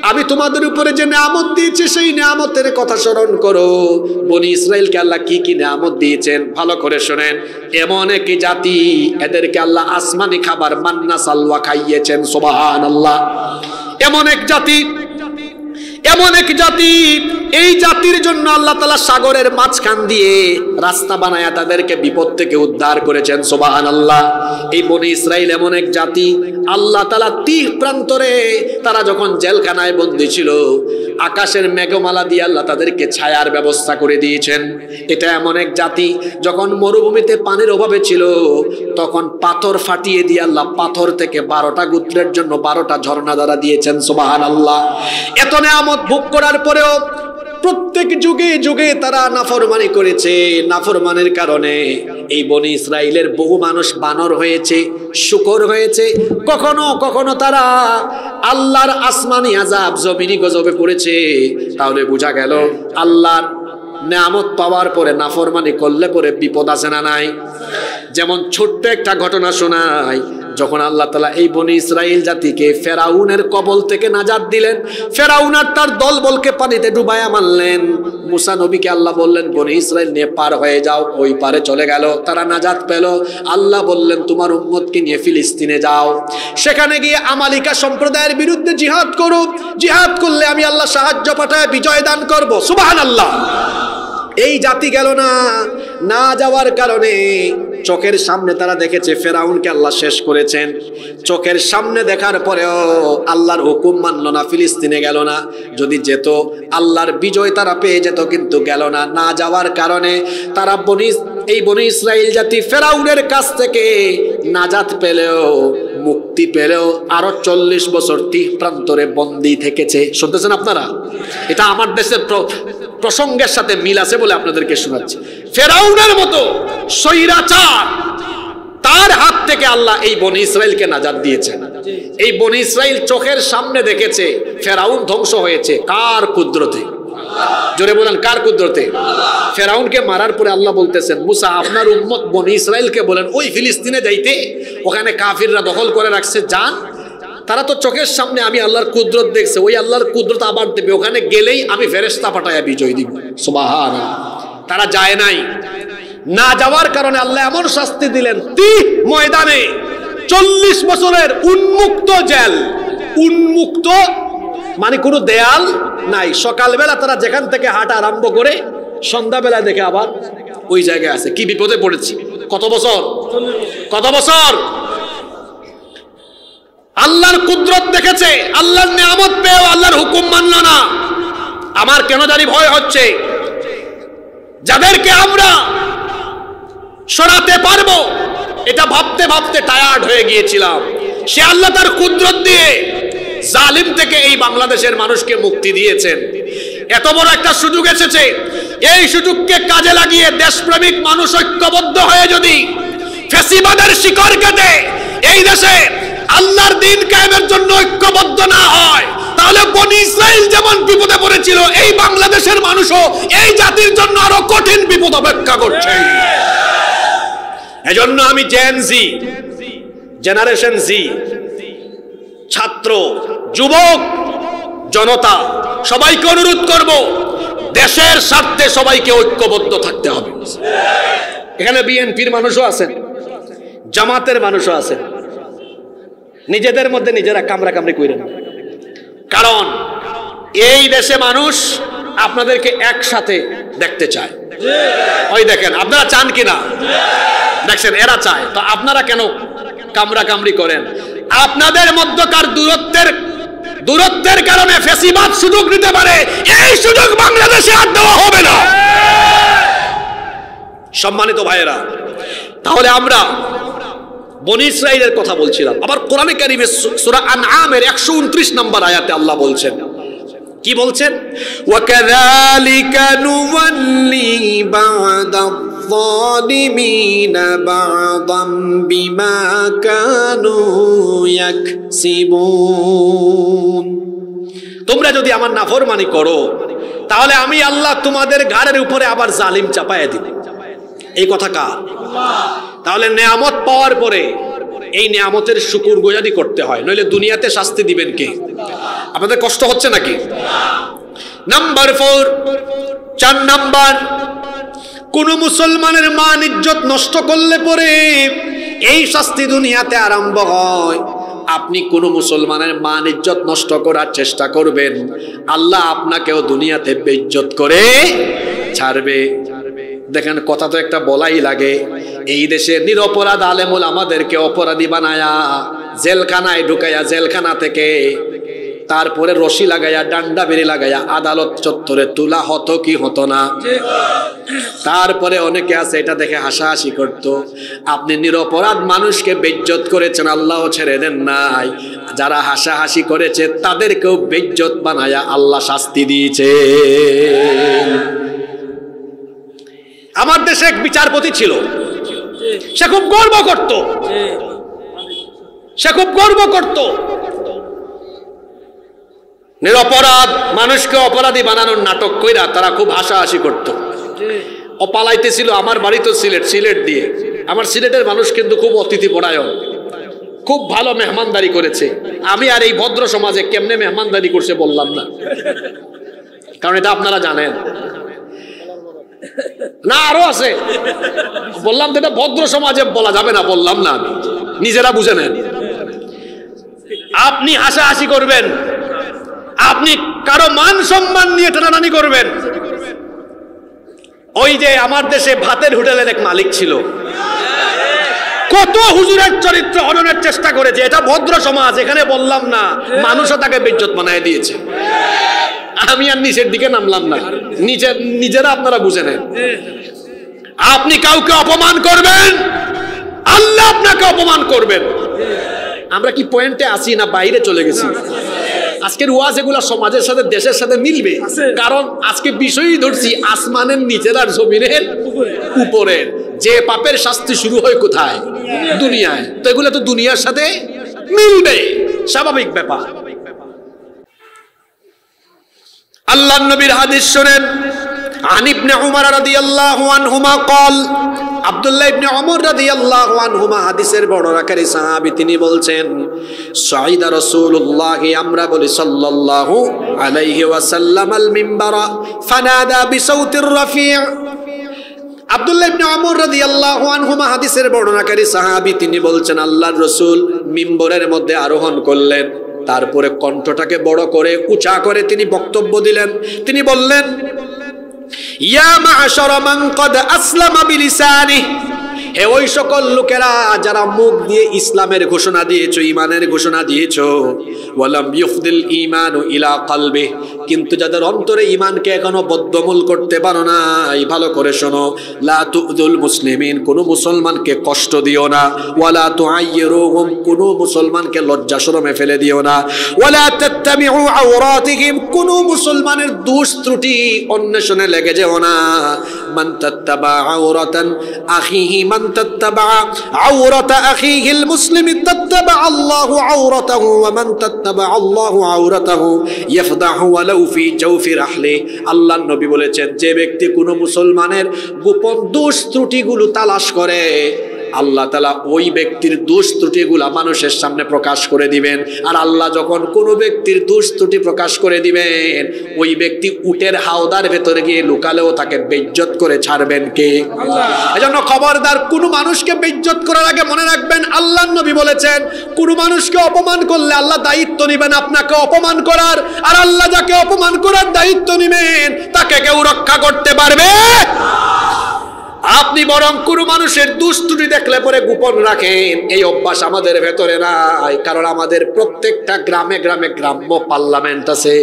আমি তোমাদের উপরে যে নিয়ামত দিয়েছি সেই নিয়ামতের কথা স্মরণ করো। বনি ইসরাইলকে আল্লাহ কি কি নিয়ামত দিয়েছেন ভালো করে শোনেন। এমন এক জাতি, এদেরকে আল্লাহ আসমানি খাবার মান্না সালওয়া খাইয়েছেন, সুবহানাল্লাহ। এমন এক জাতি, এমন এক জাতি, এই জাতির জন্য আল্লাহ তাআলা সাগরের মাঝখান দিয়ে রাস্তা বানায়া তাদেরকে বিপদ থেকে উদ্ধার করেছেন, সুবহানাল্লাহ। এই বনি ইসরাইল এমন এক জাতি, আল্লাহ তাআলা 30 প্রান্তরে তারা যখন জেলখানায় বন্দী ছিল, আকাশের মেঘমালা দিয়ে আল্লাহ তাদেরকে ছায়ার ব্যবস্থা করে দিয়েছেন। এটা এমন এক জাতি, যখন মরুভূমিতে পানির অভাবে ছিল, তখন পাথর ফাটিয়ে দিয়ে আল্লাহ পাথর থেকে 12টা গোত্রের জন্য 12টা ঝর্ণা দ্বারা দিয়েছেন, সুবহানাল্লাহ। এত নিয়ামত ভোগ করার পরেও প্রত্যেক যুগে যুগে তারা নাফরমানি করেছে। নাফরমানের কারণে এই বনি ইসরাইলের বহু মানুষ বানর হয়েছে, শূকর হয়েছে। কখনো কখনো তারা আল্লাহর আসমানি আযাব, জমিনি গজবে পড়েছে। তাহলে বোঝা গেল আল্লাহর নিয়ামত পাওয়ার পরে নাফরমানি করলে পরে বিপদ আছে না নাই? যেমন ছোট্ট একটা ঘটনা শোনাই, যখন আল্লাহ তাআলা এই বনি ইসরাইল জাতিকে ফেরাউনের কবল থেকে নাজাত দিলেন, ফেরাউন আর তার দলবলকে পানিতে ডুবায়া মারলেন, মুসা নবীকে আল্লাহ বললেন বনি ইসরাইল নিয়ে পার হয়ে যাও। ওই পারে চলে গেল, তারা নাজাত পেল। আল্লাহ বললেন তোমার উম্মতকে নিয়ে ফিলিস্তিনে যাও, সেখানে গিয়ে আমালিকা সম্প্রদায়ের বিরুদ্ধে জিহাদ করো। জিহাদ করলে আমি আল্লাহ সাহায্য পাঠায় বিজয় দান করব, সুবহানাল্লাহ। এই জাতি গেল না, না যাওয়ার কারণে চোখের সামনে তারা দেখেছে ফেরাউনকে আল্লাহ শেষ করেছেন। চোখের সামনে দেখার পরেও আল্লাহর হুকুম মানল না, ফিলিস্তিনে গেল না। যদি যেত আল্লাহর বিজয় তারা পেয়ে যেত, কিন্তু গেল না। না যাওয়ার কারণে তারা এই বনি ইসরাইল জাতি ফেরাউনের কাছ থেকে নাজাত পেলেও, মুক্তি পেলেও আরো 40 বছর 30 প্রান্তরে বন্দী থেকেছে। শুনতেছেন আপনারা? এটা আমার দেশের প্রসঙ্গের সাথে মিল আছে বলে আপনাদেরকে শোনাচ্ছি। ফেরাউনের মতো স্বৈরাচার, তার হাত থেকে আল্লাহ এই বনি ইসরাইলকে নাজাত দিয়েছেন। এই বনি ইসরাইল চোখের সামনে দেখেছে ফেরাউন ধ্বংস হয়েছে। কার কুদরতে? জোরে বলেন, কার কুদরতে? ফেরাউনকে মারার পরে আল্লাহ বলতেছেন, মুসা আপনার উম্মত বনি ইসরাইলকে বলেন ওই ফিলিস্তিনে যাইতে, ওখানে কাফিররা দখল করে রাখছে, যান। তারা তো চোখের সামনে আমি আল্লাহর কুদরত দেখছে, ওই আল্লাহর কুদরত আবার দেবে, ওখানে গেলেই আমি ফেরেশতা পাঠায়া বিজয় দিব, সুবহানাল্লাহ। তারা যায় নাই। না যাওয়ার কারণে আল্লাহ এমন শাস্তি দিলেন, ময়দানে 40 বছরের উন্মুক্ত জেল। উন্মুক্ত মানে কোনো দেয়াল নাই। সকালবেলা তারা যেখান থেকে হাঁটা আরম্ভ করে সন্ধ্যাবেলা দেখে আবার ওই জায়গায় আছে। কি বিপদে পড়েছি! কত বছর, কত বছর! আল্লাহর কুদরত দেখেছে, আল্লাহর নিয়ামত পেয়েও আল্লাহর হুকুম মানল না। আমার কেন জানি ভয় হচ্ছে, যাদেরকে আমরা সরাতে পারবো এটা ভাবতে ভাবতে টায়ার্ড হয়ে গিয়েছিলাম। সে আল্লাহ তার কুদরত দিয়ে জালিম থেকে এই বাংলাদেশের মানুষকে মুক্তি দিয়েছেন। এত বড় একটা সুযোগ এসেছে, এই সুযোগকে কাজে লাগিয়ে দেশপ্রেমিক মানুষ ঐক্যবদ্ধ হয়ে যদি ফ্যাসিবাদের শিকড় কেটে এই দেশে আল্লাহর দ্বীন কায়েমের জন্য ঐক্যবদ্ধ না হয়, তাহলে বনি ইসরাইল ইসরায়েল যেমন বিপদে পড়েছিল, এই বাংলাদেশের মানুষও এই জাতির জন্য আরো কঠিন বিপদ অপেক্ষা করছে। এজন্য আমি জেনারেশন জি, ছাত্র, যুবক, জনতা সবাইকে অনুরোধ করব, দেশের স্বার্থে সবাইকে ঐক্যবদ্ধ থাকতে হবে। এখানে বিএনপির মানুষও আছেন, জামাতের মানুষও আছেন, নিজেদের মধ্যে নিজেরা কামড়াকামড়ি কইরেন না। কারণ এই দেশে মানুষ আপনাদেরকে একসাথে দেখতে চায়। ওই দেখেন, আপনারা চান কিনা? দেখছেন, এরা চায়, তো আপনারা কেন কামড়াকামড়ি করেন? আপনাদের মধ্যকার দূরত্বের কারণে ফ্যাসিবাদ সুযোগ নিতে পারে, এই সুযোগ বাংলাদেশে আর দেওয়া হবে না। সম্মানিত ভাইয়েরা, তাহলে আমরা বনী ইসরাইলের কথা বলছিলাম। আবার কোরআনে কারিমে সূরা আনআমের 129 নম্বর আয়াতে আল্লাহ বলছেন, কি বলছেন? ওয়াকাযালিকা নুওয়াল্লি বা'দায-যালিমিনা বা'দাম বিমা কানু ইয়াকসিবুন। তোমরা যদি আমার নাফরমানি করো, তাহলে আমি আল্লাহ তোমাদের ঘাড়ের উপরে আবার জালিম চাপায়া দিব। এই কথা কার? তাহলে নেয়ামত পাওয়ার পরে এই নেয়ামতের শুকরগুজারি করতে হয়, নইলে দুনিয়াতে শাস্তি দিবেন কে? আপনাদের কষ্ট হচ্ছে নাকি? নাম্বার 4 নাম্বার, কোন মুসলমানের মান ইজ্জত নষ্ট করলে পরে এই শাস্তি দুনিয়াতে আরম্ভ হয়। আপনি কোন মুসলমানের মান ইজ্জত নষ্ট করার চেষ্টা করবেন, আল্লাহ আপনাকেও দুনিয়াতে বেইজ্জত করে ছাড়বে। দেখেন, কথা তো একটা বলাই লাগে। এই দেশে নিরপরাধ আলেমুল আমাদেরকে অপরাধী বানায়া জেলখানায় ঢুকাইয়া, জেলখানা থেকে তারপরে রশি লাগাইয়া, ডান্ডা বেরি লাগাইয়া আদালত চত্বরে তুলা হতো কি হতো না? তারপরে অনেকে আছে এটা দেখে হাসাহাসি করত। আপনি নিরপরাধ মানুষকে বেইজ্জত করেছেন, আল্লাহ ছেড়ে দেন নাই। যারা হাসাহাসি করেছে তাদেরকেও বেইজ্জত বানায়া আল্লাহ শাস্তি দিয়েছে। আমার দেশে এক বিচারপতি ছিল, সে খুব গর্ব করত, নিরপরাধ মানুষকে অপরাধী বানানোর নাটক কইরা তারা খুব হাসাহাসি করত। ও পালাইতেছিল আমার বাড়ি তো সিলেট দিয়ে। আমার সিলেটের মানুষ কিন্তু খুব অতিথি পরায়ণ, খুব ভালো মেহমানদারি করেছে। আমি আর এই ভদ্র সমাজে কেমনে মেহমানদারি করছে বললাম না, কারণ এটা আপনারা জানেন না, আরো আছে। বললাম তো এটা ভদ্র সমাজে বলা যাবে না, বললাম না, আমি নিজেরা বুঝে নেন। আপনি হাসাহাসি করবেন, আপনি কারো মান সম্মান নিয়ে টানাটানি করবেন। ওই যে আমার দেশে ভাতের হোটেলের এক মালিক ছিল, কত হুজুরের চরিত্র হননের চেষ্টা করেছে। এটা ভদ্র সমাজ, এখানে বললাম না, মানুষও তাকে বেইজ্জত বানায় দিয়েছে। আমি আর নিচের দিকে নামলাম না, নিজেরা আপনারা বুঝে নেন। আপনি কাউকে অপমান করবেন, আল্লাহ আপনাকে অপমান করবেন। আমরা কি পয়েন্টে আসি না বাইরে চলে গেছি? আজকের ওয়াজ এগুলা সমাজের সাথে, দেশের সাথে মিলবে, কারণ আজকে বিষয়ই ধরছি আসমানের নিচের আর জমিনের উপরের। যে পাপের শাস্তি শুরু হয় কোথায়? দুনিয়ায়। তো এগুলো তো দুনিয়ার সাথে মিলবে, স্বাভাবিক ব্যাপার। আল্লাহর নবীর হাদিস শুনেন, আন ইবনে উমর রাদিয়াল্লাহু আনহুমা قال, আব্দুল্লাহ ইবনে ওমর রাদিয়াল্লাহু আনহুমা হাদিসের বর্ণনাকারী সাহাবী, তিনি বলছেন, সাইদা রাসূলুল্লাহ, আমরা বলি সাল্লাল্লাহু আলাইহি ওয়াসাল্লাম, আল মিম্বারা ফানাদা বিসাউতির রাফি'। আব্দুল্লাহ ইবনে ওমর রাদিয়াল্লাহু আনহুমা হাদিসের বর্ণনাকারী সাহাবী, তিনি বলছেন, আল্লাহর রাসূল মিম্বরের মধ্যে আরোহণ করলেন, তারপরে কণ্ঠটাকে বড় করে উঁচা করে তিনি বক্তব্য দিলেন। তিনি বললেন, ইয়া মা'শারা মান ক্বাদ আসলামা বিলিসানিহি, হে ওই সকল লোকেরা যারা মুখ দিয়ে ইসলামের ঘোষণা দিয়েছো, ঈমানের ঘোষণা দিয়েছো, ওয়ালাম ইউফদিল ঈমানু ইলা কলবি, কিন্তু যাদের অন্তরে ঈমানকে এখনো বদ্ধমূল করতে পারো না, এই ভালো করে শোনো, লা তুযুল মুসলিমিন, কোন মুসলমানকে কষ্ট দিও না, ওয়ালা তুআইয়িরুহুম, কোন মুসলমানকে লজ্জা শরমে ফেলে দিও না, ওয়ালা তাত্তাবিউ আওরাতিহিম, কোন মুসলমানের দোষ ত্রুটি অন্বেষণে লেগে যেও না। মান তাত্তাবা আওরাতান আখিহি মান মান তাত্তাবা আওরাতা আখিহিল মুসলিমি তাত্তাবা আল্লাহু আওরাতাহু ওয়া মান তাত্তাবা আল্লাহু আওরাতাহু ইয়াফদাহু ওয়ালাউ ফি জাওফি রাহলি। আল্লাহর নবী বলেছেন, যে ব্যক্তি কোনো মুসলমানের গোপন দোষ ত্রুটিগুলো তালাশ করে, আল্লাহ তাআলা ওই ব্যক্তির দোষ ত্রুটিগুলা মানুষের সামনে প্রকাশ করে দিবেন। আর আল্লাহ যখন কোনো ব্যক্তির দোষ ত্রুটি প্রকাশ করে দিবেন, ওই ব্যক্তি উটের হাওদার ভেতরে গিয়ে লুকালেও তাকে বেইজ্জত করে ছাড়বেন কে? আল্লাহ। এজন্য খবরদার, কোনো মানুষকে বেইজ্জত করার আগে মনে রাখবেন, আল্লাহর নবী বলেছেন, কোনো মানুষকে অপমান করলে আল্লাহ দায়িত্ব নেবেন আপনাকে অপমান করার, আর আল্লাহ যাকে অপমান করার দায়িত্ব নেবেন তাকে কেউ রক্ষা করতে পারবে? আপনি বরং কোনো মানুষের দুষ্টুটি দেখলে পরে গোপন রাখেন, এই অভ্যাস আমাদের ভেতরে নাই। কারণ আমাদের প্রত্যেকটা গ্রামে গ্রামে গ্রাম্য পার্লামেন্ট আছে।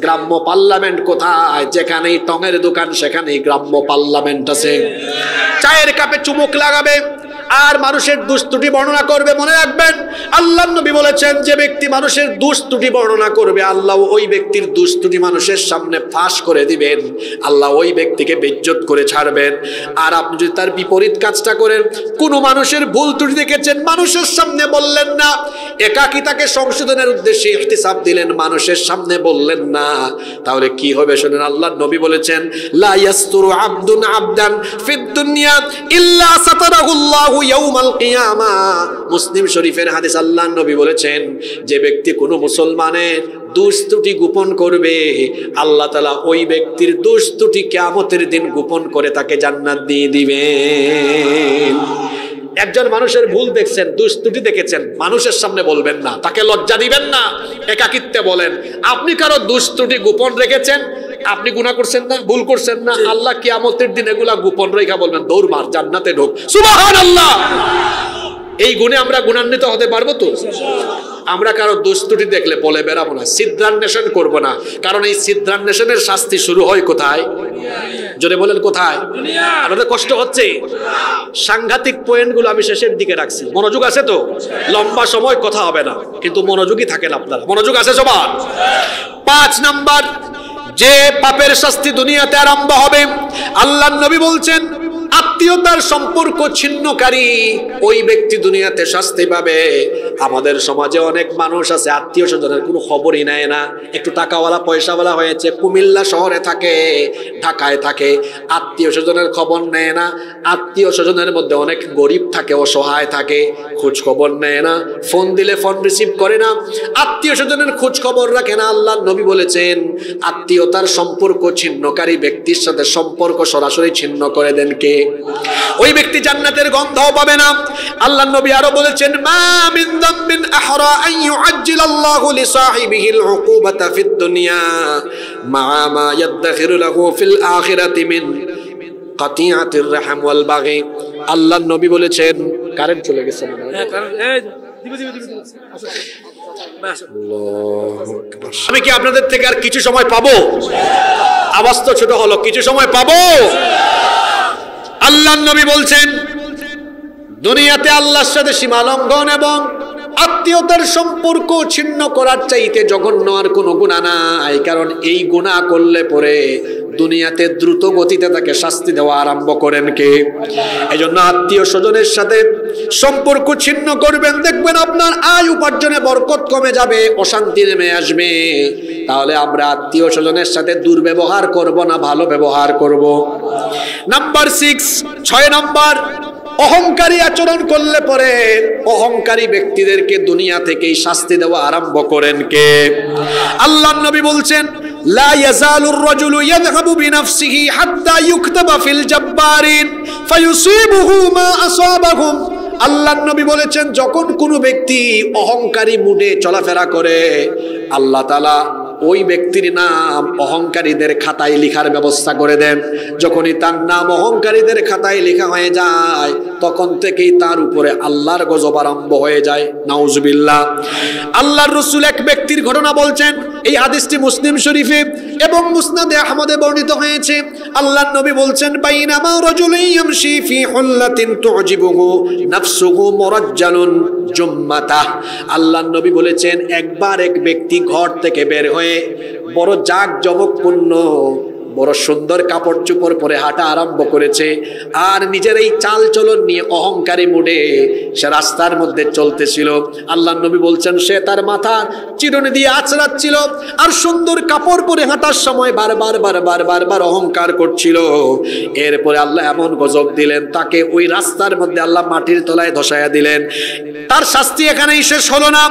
গ্রাম্য পার্লামেন্ট কোথায়? যেখানেই টঙের দোকান সেখানেই গ্রাম্য পার্লামেন্ট আছে। চায়ের কাপে চুমুক লাগাবে আর মানুষের দুষ্টুটি বর্ণনা করবে। মনে রাখবেন, আল্লাহর নবী বলেছেন, যে ব্যক্তি মানুষের দুষ্টুটি বর্ণনা করবে, আল্লাহ ওই ব্যক্তির দুষ্টুটি মানুষের সামনে ফাঁস করে দিবেন, আল্লাহ ওই ব্যক্তিকে বেইজ্জত করে ছাড়বেন। আর আপনি যদি তার বিপরীত কাজটা করেন, কোনো মানুষের ভুল ত্রুটি দেখেছেন, মানুষের সামনে বললেন না, একাকী তাকে সংশোধনের উদ্দেশ্যে ইহতিসাব দিলেন, মানুষের সামনে বললেন না, তাহলে কি হবে শুনেন। আল্লাহর নবী বলেছেন, লা ইয়াসতুরু আবদুন আবদান ফিদ দুনিয়া ইল্লা সাতারাহুল্লাহু ইয়াউমাল কিয়ামা। মুসলিম শরীফের হাদিস, আল্লাহর নবী বলেছেন, যে ব্যক্তি কোনো মুসলমানের দোষ ত্রুটি গোপন করবে, আল্লাহ তাআলা ওই ব্যক্তির দোষ ত্রুটি কিয়ামতের দিন গোপন করে তাকে জান্নাত দিয়ে দিবেন। একজন মানুষের ভুল দেখছেন, দোষ ত্রুটি দেখেছেন, মানুষের সামনে বলবেন না, তাকে লজ্জা দিবেন না, একাকিত্বে বলেন। আপনি কারো দোষ ত্রুটি গোপন রেখেছেন, আপনি গুনাহ করছেন না, ভুল করছেন না, আল্লাহ কিয়ামতের দিন এগুলা গোপন রেখা বলবেন, দৌড় মার, জান্নাতে ঢোক। সুবহানাল্লাহ। এই গুণে আমরা গুণান্বিত হতে পারবো তো? আমরা কারো দোষ ত্রুটি দেখলে বলে বেড়াবো না, সিদ্ধান্বেষণ করবো না। কারণ এই সিদ্ধান্বেষণের শাস্তি শুরু হয় কোথায়? জোরে বলেন কোথায়? আমাদের কষ্ট হচ্ছে। সাংঘাতিক পয়েন্টগুলো আমি শেষের দিকে রাখছি। মনোযোগ আছে তো? লম্বা সময় কথা হবে না, কিন্তু মনোযোগী থাকেন আপনারা। মনোযোগ আছে সবার? 5 নাম্বার, যে পাপের শাস্তি দুনিয়াতে আরম্ভ হবে, আল্লাহর নবী বলছেন, আত্মীয়তার সম্পর্ক ছিন্নকারী ওই ব্যক্তি দুনিয়াতে শাস্তি পাবে। আমাদের সমাজে অনেক মানুষ আছে, আত্মীয় স্বজনের কোনো খবরই নেয় না। একটু টাকাওয়ালা পয়সাওয়ালা হয়েছে, কুমিল্লা শহরে থাকে, ঢাকায় থাকে, আত্মীয় স্বজনের খবর নেয় না। আত্মীয় স্বজনের মধ্যে অনেক গরিব থাকে, অসহায় থাকে, খোঁজ খবর নেয় না, ফোন দিলে ফোন রিসিভ করে না, আত্মীয় স্বজনের খোঁজ খবর রাখে না। আল্লাহর নবী বলেছেন, আত্মীয়তার সম্পর্ক ছিন্নকারী ব্যক্তির সাথে সম্পর্ক সরাসরি ছিন্ন করে দেন কে? ওই ব্যক্তি জান্নাতের গন্ধও পাবে না। আল্লাহর নবী আরো বলেছেন, মা মিন যামবিন আহরা আন ইউআজ্জিলাল্লাহু লিসাহিবিহিল উকুবাতা ফিদ দুনিয়া মা মা ইয়াদখিরু লাহু ফিল আখিরাতি মিন কাতিআতির রাহম ওয়াল বাগি। আল্লাহর নবী বলেছেন, কারেন্ট চলে গেছে মনে হয়। আমি কি আপনাদের থেকে আর কিছু সময় পাবো? আওয়াজ তো ছোট হলো, কিছু সময় পাবো? আল্লাহর নবী বলছেন, দুনিয়াতে আল্লাহর সাথে সীমা লঙ্ঘন এবং আত্মীয়তার সম্পর্ক ছিন্ন করার চাইতে জঘন্য আর কোনো গুনাহ নাই। কারণ এই গুনাহ করলে পরে দুনিয়াতে দ্রুত গতিতে তাকে শাস্তি দেওয়া আরম্ভ করেন কে? এজন্য আত্মীয় স্বজনের সাথে সম্পর্ক ছিন্ন করবেন, দেখবেন আপনার আয় উপার্জনে বরকত কমে যাবে, অশান্তি নেমে আসবে। তাহলে আমরা আত্মীয় স্বজনের সাথে দুর্ব্যবহার করব না, ভালো ব্যবহার করব। নাম্বার 6 নম্বর, অহংকারী আচরণ করলে পরে অহংকারী ব্যক্তিদেরকে দুনিয়া থেকেই শাস্তি দেওয়া আরম্ভ করেন কে? আল্লাহর নবী বলছেন, লা ইয়াজালুর রাজুলু ইয়াযহাবু বিনাফসিহি হাত্তা ইউকতাবা ফিল জাব্বারিন ফায়ুসিবুহু মা আসাবাহুম। আল্লাহর নবী বলেছেন, যখন কোনো ব্যক্তি অহংকারী মুডে চলাফেরা করে, আল্লাহ তাআলা ওই ব্যক্তির নাম অহংকারীদের খাতায় লেখার ব্যবস্থা করে দেন। যখনই তার নাম অহংকারীদের খাতায় লেখা হয়ে যায়, তখন থেকেই তার উপরে আল্লাহর গজব আরম্ভ হয়ে যায়। নাউজুবিল্লাহ। আল্লাহর রাসূল এক ব্যক্তির ঘটনা বলছেন, এই হাদিসটি মুসলিম শরীফে এবং মুসনাদে আহমদে বর্ণিত হয়েছে। আল্লাহর নবী বলছেন, বাইনামা রাজুলুন ইয়ামশি ফি হুল্লাতিন তুজিবুহু নাফসুহু মুরাজ্জালুন জুম্মাতাহ। আল্লাহর নবী বলেছেন, একবার এক ব্যক্তি ঘর থেকে বের হয়ে বড় জাঁকজমকপূর্ণ বড় সুন্দর কাপড় চোপড় পরে হাঁটা আরম্ভ করেছে, আর নিজের এই চাল চলন নিয়ে অহংকারী মুডে সে রাস্তার মধ্যে চলতেছিল। আল্লাহর নবী বলছেন সে তার মাথা চিরুনি দিয়ে আঁচড়াচ্ছিল আর সুন্দর কাপড় পরে হাঁটার সময় বারবার অহংকার করছিল। এরপরে আল্লাহ এমন গজব দিলেন, তাকে ওই রাস্তার মধ্যে আল্লাহ মাটির তলায় ধসায়া দিলেন। তার শাস্তি এখানেই শেষ হলো না।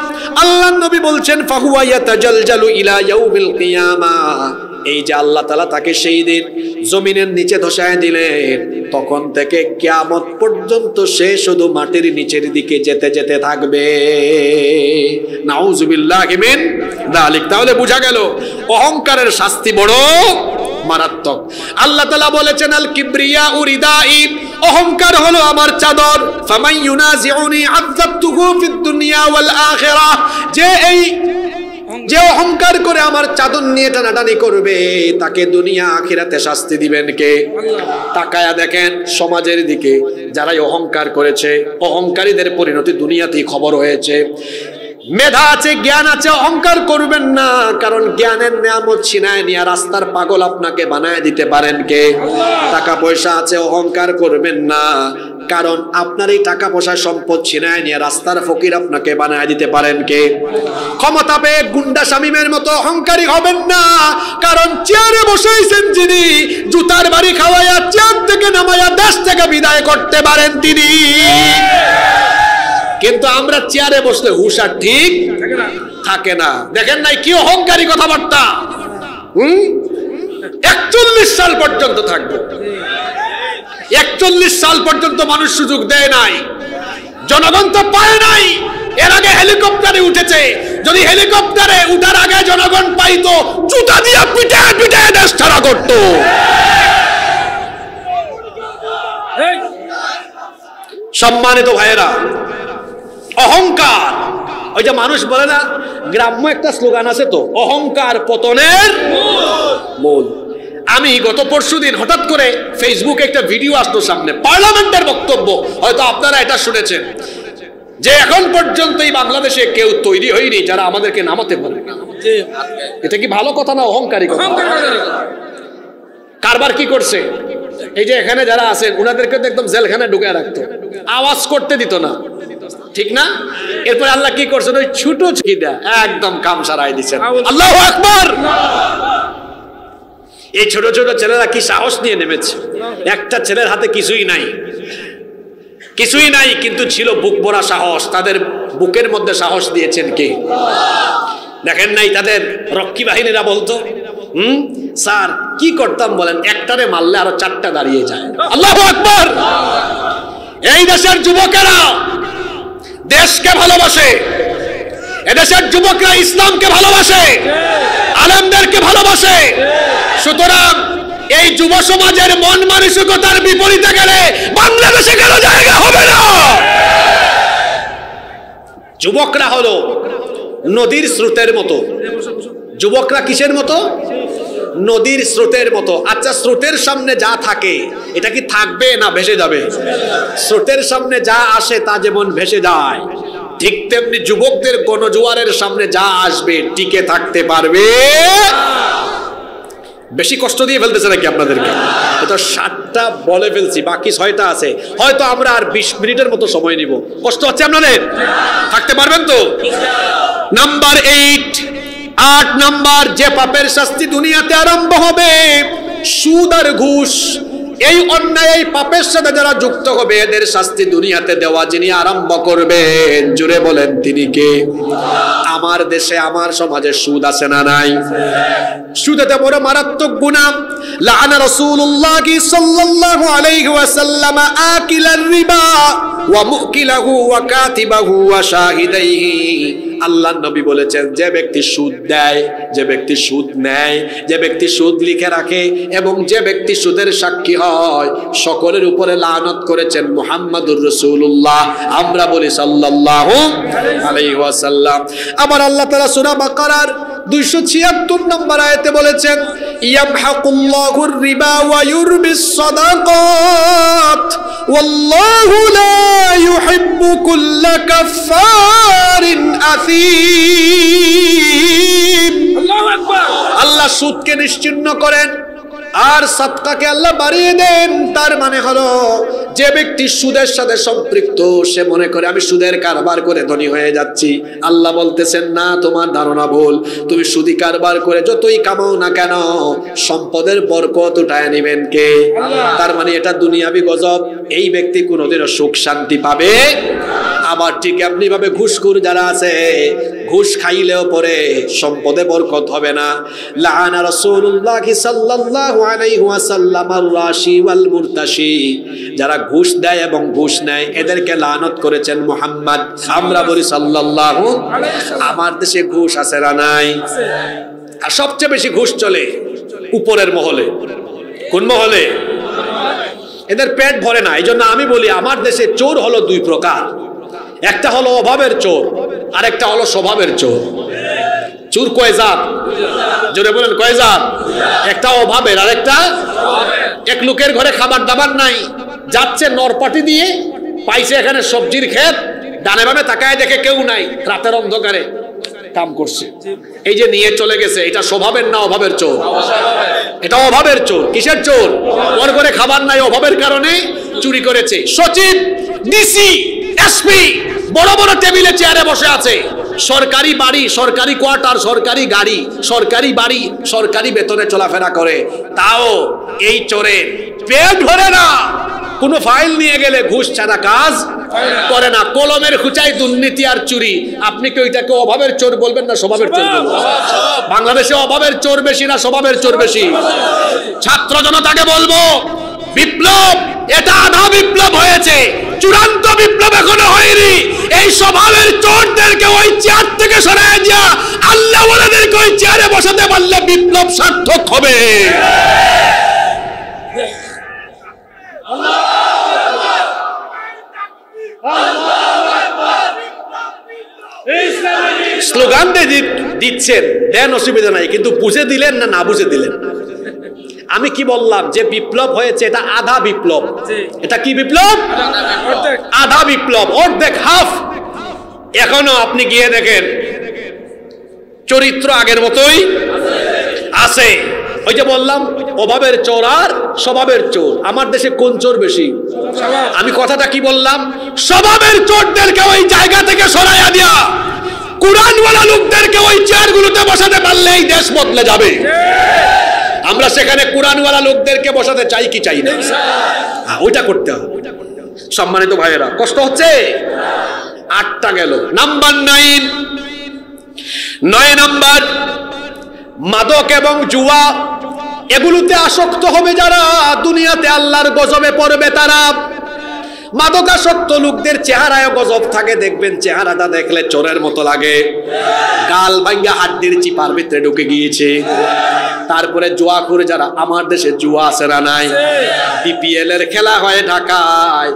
আল্লাহর নবী বলছেন ফাহুয়া ইয়াতাজালজালু ইলা ইয়াউমিল কিয়ামাহ, এই যে আল্লাহ তাআলা তাকে সেই দিন জমিনের নিচে ধসায় দিলেন, তখন থেকে কিয়ামত পর্যন্ত সে শুধু মাটির নিচের দিকে যেতে যেতে থাকবে। নাউযুবিল্লাহি মিন যালিক। তাহলে বোঝা গেল অহংকারের শাস্তি বড় মারাত্মক। আল্লাহ তাআলা বলেছেন আল কিবরিয়া উরিদাই, অহংকার হলো আমার চাদর। ফামান ইউনাজিউনি আযাবতুহু ফিদ দুনিয়া ওয়াল আখিরাহ, যে অহংকার করে আমার চাদর নিয়ে টানাটানি করবে তাকে দুনিয়া আখিরাতে শাস্তি দিবেন কে? তাকায়া দেখেন সমাজের দিকে, যারাই অহংকার করেছে অহংকারীদের পরিণতি দুনিয়াতেই খবর হয়েছে। মেধা আছে, জ্ঞান আছে, অহংকার করবেন না, কারণ জ্ঞানের নিয়ামত ছিনায় নিয়ে রাস্তার পাগল আপনাকে বানায় দিতে পারেন কে? টাকা পয়সা আছে, অহংকার করবেন না, কারণ আপনার এই টাকা পয়সা সম্পদ ছিনায় নিয়ে রাস্তার ফকির আপনাকে বানায় দিতে পারেন কে? ক্ষমতা পেয়ে গুন্ডা শামীমের মতো অহংকারী হবেন না, কারণ চেয়ারে বসাইছেন যিনি, জুতার বাড়ি খাওয়াইয়া চেয়ার থেকে নামাইয়া দেশ থেকে বিদায় করতে পারেন তিনি। কিন্তু আমরা চেয়ারে বসলে হুশ আর ঠিক থাকে না। দেখেন নাই কি অহংকারী কথাবার্তা। 41 সাল পর্যন্ত থাকবো, 41 সাল পর্যন্ত মানুষ সুযোগ দেয় নাই, জনগণ তো পায় নাই। এর আগে হেলিকপ্টারে উঠেছে, যদি হেলিকপ্টারে উঠার আগে জনগণ পাইতো, জুতা দিয়ে পিটায় পিটায় দেশ ছাড়া করতো। সম্মানিত ভাইয়েরা, অহংকার, ওই যে মানুষ বলে না, গ্রাম্য একটা স্লোগান আছে তো, অহংকার পতনের মূল। আমি গত পরশুদিন হঠাৎ করে ফেসবুকে একটা ভিডিও আসলো সামনে, পার্লামেন্টের বক্তব্য, হয়তো আপনারা এটা শুনেছেন, যে এখন পর্যন্ত এই বাংলাদেশে কেউ তৈরি হয়নি যারা আমাদেরকে নামাতে পারে। এটা কি ভালো কথা না অহংকারী কথা? কারবার কি করছে, এই যে এখানে যারা আছেন উনাদেরকে তো একদম জেলখানায় ঢুকে রাখতো, আওয়াজ করতে দিত না, ঠিক না? এরপর আল্লাহ কি করছেন, ওই ছোট ছিটা একদম কাম সারাই দিচ্ছেন। আল্লাহু আকবার। এই ছোট ছোট ছেলেরা কি সাহস নিয়ে নেমেছে। একটা ছেলের হাতে কিছুই নাই, কিছুই নাই, কিন্তু ছিল বুক ভরা সাহস। তাদের বুকের মধ্যে সাহস দিয়েছেন কে? দেখেন নাই তাদের রক্ষী বাহিনীরা বলতো, স্যার কি করতাম বলেন, একটারে মারলে আরো 4টা দাঁড়িয়ে যায়। আল্লাহু আকবার। এই দেশের যুবকেরা দেশকে ভালোবাসে, এদেশের যুবকরা ইসলামকে ভালোবাসে, আলেমদেরকে ভালোবাসে। সুতরাং এই যুব সমাজের মন মানসিকতার বিপরীতে গেলে বাংলাদেশে কেন জায়গা হবে না? যুবকরা হলো নদীর স্রোতের মতো। যুবকরা কিসের মতো? নদীর স্রোতের মতো। আচ্ছা, স্রোতের সামনে যা থাকে এটা কি থাকবে না ভেসে যাবে? স্রোতের সামনে যা আসে তা যেমন ভেসে যায়, ঠিক তেমনি যুবকদের গণজোয়ারের সামনে যা আসবে টিকে থাকতে পারবে। বেশি কষ্ট দিয়ে ফেলতেছে নাকি আপনাদেরকে? তো 7টা বলে ফেলছি, বাকি 6টা আছে। হয়তো আমরা আর 20 মিনিটের মতো সময় নিব। কষ্ট হচ্ছে আপনাদের? থাকতে পারবেন তো? নাম্বার 8 নাম্বার, যে পাপের শাস্তি দুনিয়াতে আরম্ভ হবে, সুদ আর ঘুষ। এই অন্যায়, এই পাপের সাথে যারা যুক্ত হবে এদের শাস্তি দুনিয়াতে দেওয়া যিনি আরম্ভ করবেন, জুড়ে বলেন তিনি কে? আমার দেশে, আমার সমাজে সুদ আছে না নাই? সুদ এত বড় মারাত্মক গুনাহ। লাআনা রাসূলুল্লাহ সাল্লাল্লাহু আলাইহি ওয়াসাল্লাম আকিলার রিবা ওয়া মুকিলাহু ওয়া কাতিবাহু ওয়া শাহিদাইহি। আল্লাহর নবী বলেছেন, যে ব্যক্তি সুদ দেয়, যে ব্যক্তি সুদ নেয়, যে ব্যক্তি সুদ লিখে রাখে এবং যে ব্যক্তি সুদের সাক্ষী হয়, সকলের উপরে লানত করেছেন মুহাম্মাদুর রাসূলুল্লাহ। আমরা বলি সাল্লাল্লাহু আলাইহি ওয়াসাল্লাম। আবার আল্লাহ তাআলা সূরা বাকারার 276 নম্বর আয়াতে বলেছেন, ইয়ামহাকুল্লাহুর রিবা ওয়া ইউরবিস সাদাকাত ওয়াল্লাহু লা ইউহিব্বু কুল্লা কাফফারিন আসীম। আল্লাহু আকবার। আল্লাহ সুদকে নিশ্চিহ্ন করেন, আর সাদকাকে আল্লাহ বাড়িয়ে দেন। তার মানে হলো যে ব্যক্তি সুদের সাথে সম্পৃক্ত সে মনে করে আমি সুদের কারবার করে ধনী হয়ে যাচ্ছি। আল্লাহ বলতেছেন না, তোমার ধারণা ভুল। তুমি সুদি কারবার করে যতই কামাও না কেন সম্পদের বরকত উঠায় নেবেন কে? তার মানে এটা দুনিয়াবি গজব। এই ব্যক্তি কোনোদিনও সুখ শান্তি পাবে। আবার ঠিক এমনি ভাবে ঘুষখোর যারা আছে, ঘুষ খাইলেও পরে সম্পদে বরকত হবে না। লাআনা রাসূলুল্লাহ সাল্লাল্লাহু আলাইহি ওয়াসাল্লাম আর-রাশি ওয়াল মুরতাশি, যারা ঘুষ দেয় এবং ঘুষ নেয় এদেরকে লানত করেছেন মুহাম্মদ। আমরা বলি সাল্লাল্লাহু। আমার দেশে ঘুষ আছে না নাই? আর সবচেয়ে বেশি ঘুষ চলে উপরের মহলে। কোন মহলে? এদের পেট ভরে না। এই জন্য আমি বলি আমার দেশে চোর হলো দুই প্রকার, একটা হলো অভাবের চোর আর একটা হলো স্বভাবের চোর। চোর কয় জাত? জোরে বলেন কয় জাত? একটা অভাবের আর একটা। এক লোকের ঘরে খাবার দাবার নাই, যাচ্ছে নরপাটি দিয়ে, পাইছে এখানে সবজির ক্ষেত, ডানে বামে তাকায় দেখে কেউ নাই, রাতের অন্ধকারে কাম করছে, এই যে নিয়ে চলে গেছে। এটা স্বভাবের না অভাবের চোর? এটা অভাবের চোর। কিসের চোর? ওর ঘরে খাবার নাই, অভাবের কারণে চুরি করেছে। সচিব, ডিসি, এসপি বড় বড় টেবিলে চেয়ারে বসে আছে, সরকারি বাড়ি, সরকারি কোয়ার্টার, সরকারি গাড়ি, সরকারি বাড়ি, সরকারি বেতনে চলাফেরা করে, তাও এই চোরের পেট ভরে না। কোনো ফাইল নিয়ে গেলে ঘুষ ছাড়া কাজ করে না। কলমের খুঁচাই দুর্নীতি আর চুরি। আপনি কি ওইটাকে অভাবের চোর বলবেন না স্বভাবের চোর বলবেন? বাংলাদেশে অভাবের চোর বেশি না স্বভাবের চোর বেশি? ছাত্র জনতাকে বলবো, বিপ্লব এটা আধা বিপ্লব হয়েছে, চূড়ান্ত বিপ্লব এখনো হয়নি। এই স্বভাবের চোরদেরকে ওই চেয়ার থেকে সরায় দিয়া আল্লাহ ওয়ালাদেরকে ওই চেয়ারে বসাতে পারলে বিপ্লব সার্থক হবে। স্লোগান দিচ্ছেন, দেন, অসুবিধা নাই, কিন্তু বুঝে দিলেন না, না বুঝে দিলেন। আমি কি বললাম যে বিপ্লব হয়েছে এটা আধা বিপ্লব। এটা কি বিপ্লব? আধা বিপ্লব, অর্ধেক, হাফ। এখনো আপনি গিয়ে দেখেন চরিত্র আগের মতোই আছে। ওই যে বললাম অভাবের চোর আর স্বভাবের চোর। আমার দেশে কোন চোর বেশি? আমি কথাটা কি বললাম? স্বভাবের চোরদেরকে ওই জায়গা থেকে সরাইয়া দিয়া কুরআনওয়ালা লোকদেরকে ওই চেয়ারগুলোতে বসাতে পারলে এই দেশ বদলে যাবে। আমরা সেখানে কুরআনওয়ালা লোকদেরকে বসাতে চাই কি চাই না? ওইটা করতে হবে। সম্মানিত ভাইয়েরা, কষ্ট হচ্ছে? 8টা গেল। নাম্বার 9 নাম্বার, মাদক এবং জুয়া। এগুলোতে আসক্ত হবে যারা, দুনিয়াতে আল্লাহর গজবে পড়বে তারা। মাদকাসক্ত লোকদের চেহারায় গজব থাকে, দেখবেন চেহারাটা দেখলে চোরের মতো লাগে, গাল ভাঙ্গা হাড্ডির চিপার ভিতরে ঢুকে গিয়েছে। তারপরে জুয়া করে যারা, আমার দেশে জুয়া আছে না নাই? বিপিএল এর খেলা হয় ঢাকায়,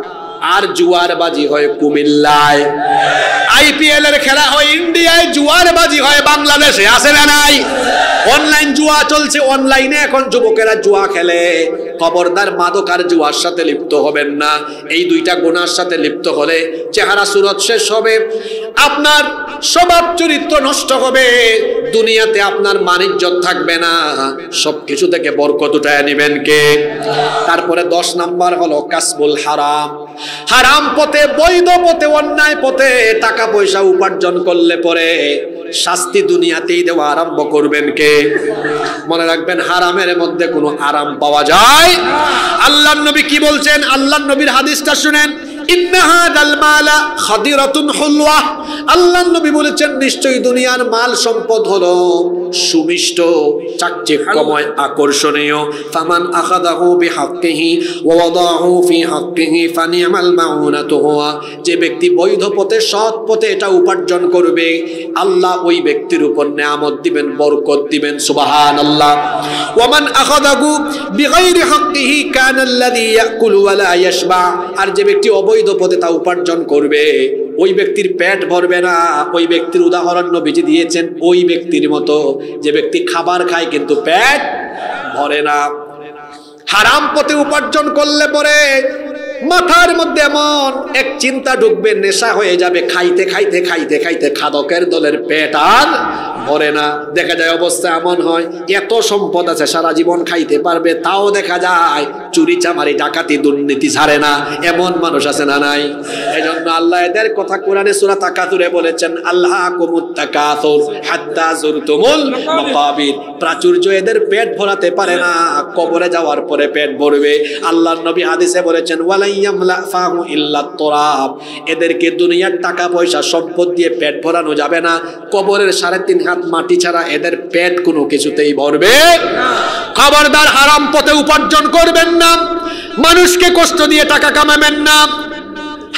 আর জুয়ার বাজি হয় কুমিল্লায়। আইপিএল এর খেলা হয় ইন্ডিয়ায়, জুয়ার বাজি হয় বাংলাদেশে, আছে না নাই? অনলাইন জুয়া চলছে, অনলাইনে এখন যুবকেরা জুয়া খেলে। খবরদার মাদক আর জুয়ার সাথে লিপ্ত হবেন না। এই দুইটা গুনার সাথে লিপ্ত হলে চেহারা সুরত শেষ হবে, আপনার স্বভাব চরিত্র নষ্ট হবে, দুনিয়াতে আপনার মান-ইজ্জত থাকবে না, সবকিছু থেকে বরকত উঠায় নেবেন কে? তারপরে 10 নাম্বার হলো কাসবুল হারাম। হারাম পথে, বৈধ পথে, অন্যায় পথে টাকা পয়সা উপার্জন করলে পরে শাস্তি দুনিয়াতেই দেওয়া আরম্ভ করবেন কে? মনে রাখবেন, হারামের মধ্যে কোনো আরাম পাওয়া যায়? আল্লাহর নবী কি বলছেন? আল্লাহর নবীর হাদিসটা শুনেন। আল্লাহর নবী বলেছেন, নিশ্চয়ই দুনিয়ার মাল সম্পদ হলো সুমিষ্ট, চাকচিক্যময়, আকর্ষণীয়। ফামান আখাযাহু বিহাক্কিহি ওয়া ওয়াদাহু ফি হাক্কিহি ফানি'মাল মাউনাতু হুয়া। যে ব্যক্তি বৈধ পথে, সৎ পথে এটা উপার্জন করবে, আল্লাহ ওই ব্যক্তির উপর নেয়ামত দিবেন, বরকত দিবেন। সুবহানাল্লাহ। ওয়া মান আখাযাহু বিগাইরি হাক্কিহি কানা আল্লাযী ইয়াকুলু ওয়া লা ইয়াশবা। আর যে ব্যক্তি অবৈধ পথে তা উপার্জন করবে, ওই ব্যক্তির পেট ভরবে না। ওই ব্যক্তির উদাহরণ নবীজি দিয়েছেন ওই ব্যক্তির মতো যে ব্যক্তি খাবার খায় কিন্তু পেট ভরে না। হারাম পথে উপার্জন করলে পরে মাথার মধ্যে এমন এক চিন্তা ঢুকবে, নেশা হয়ে যাবে, খাইতে খাইতে খাইতে খাইতে খাদকের দলের পেট আর ভরে না। দেখা যায় অবস্থা এমন হয়, এত সম্পদ আছে সারা জীবন খাইতে পারবে, তাও দেখা যায় চুরি চামারি ডাকাতি দুর্নীতি ছাড়ে না। এমন মানুষ আছে না নাই? এজন্য আল্লাহ এদের কথা কোরআনে সূরা তাকাসুরে বলেছেন, আল্লাহকুমুত তাকাসুর হাত্তা যুরতুমুল মাকাবির। প্রাচুর্য এদের পেট ভরাতে পারে না, কবরে যাওয়ার পরে পেট ভরবে। আল্লাহর নবী হাদিসে বলেছেন, ওয়ালাইয়ামলা ফাহু ইল্লা তুরাব। এদেরকে দুনিয়ার টাকা পয়সা সম্পদ দিয়ে পেট ভরানো যাবে না, কবরের 3.5 হাত মাটি ছাড়া এদের পেট কোনো কিছুতেই ভরবে না। খবরদার হারাম পথে উপার্জন করবেন না, মানুষকে কষ্ট দিয়ে টাকা কামাবেন না।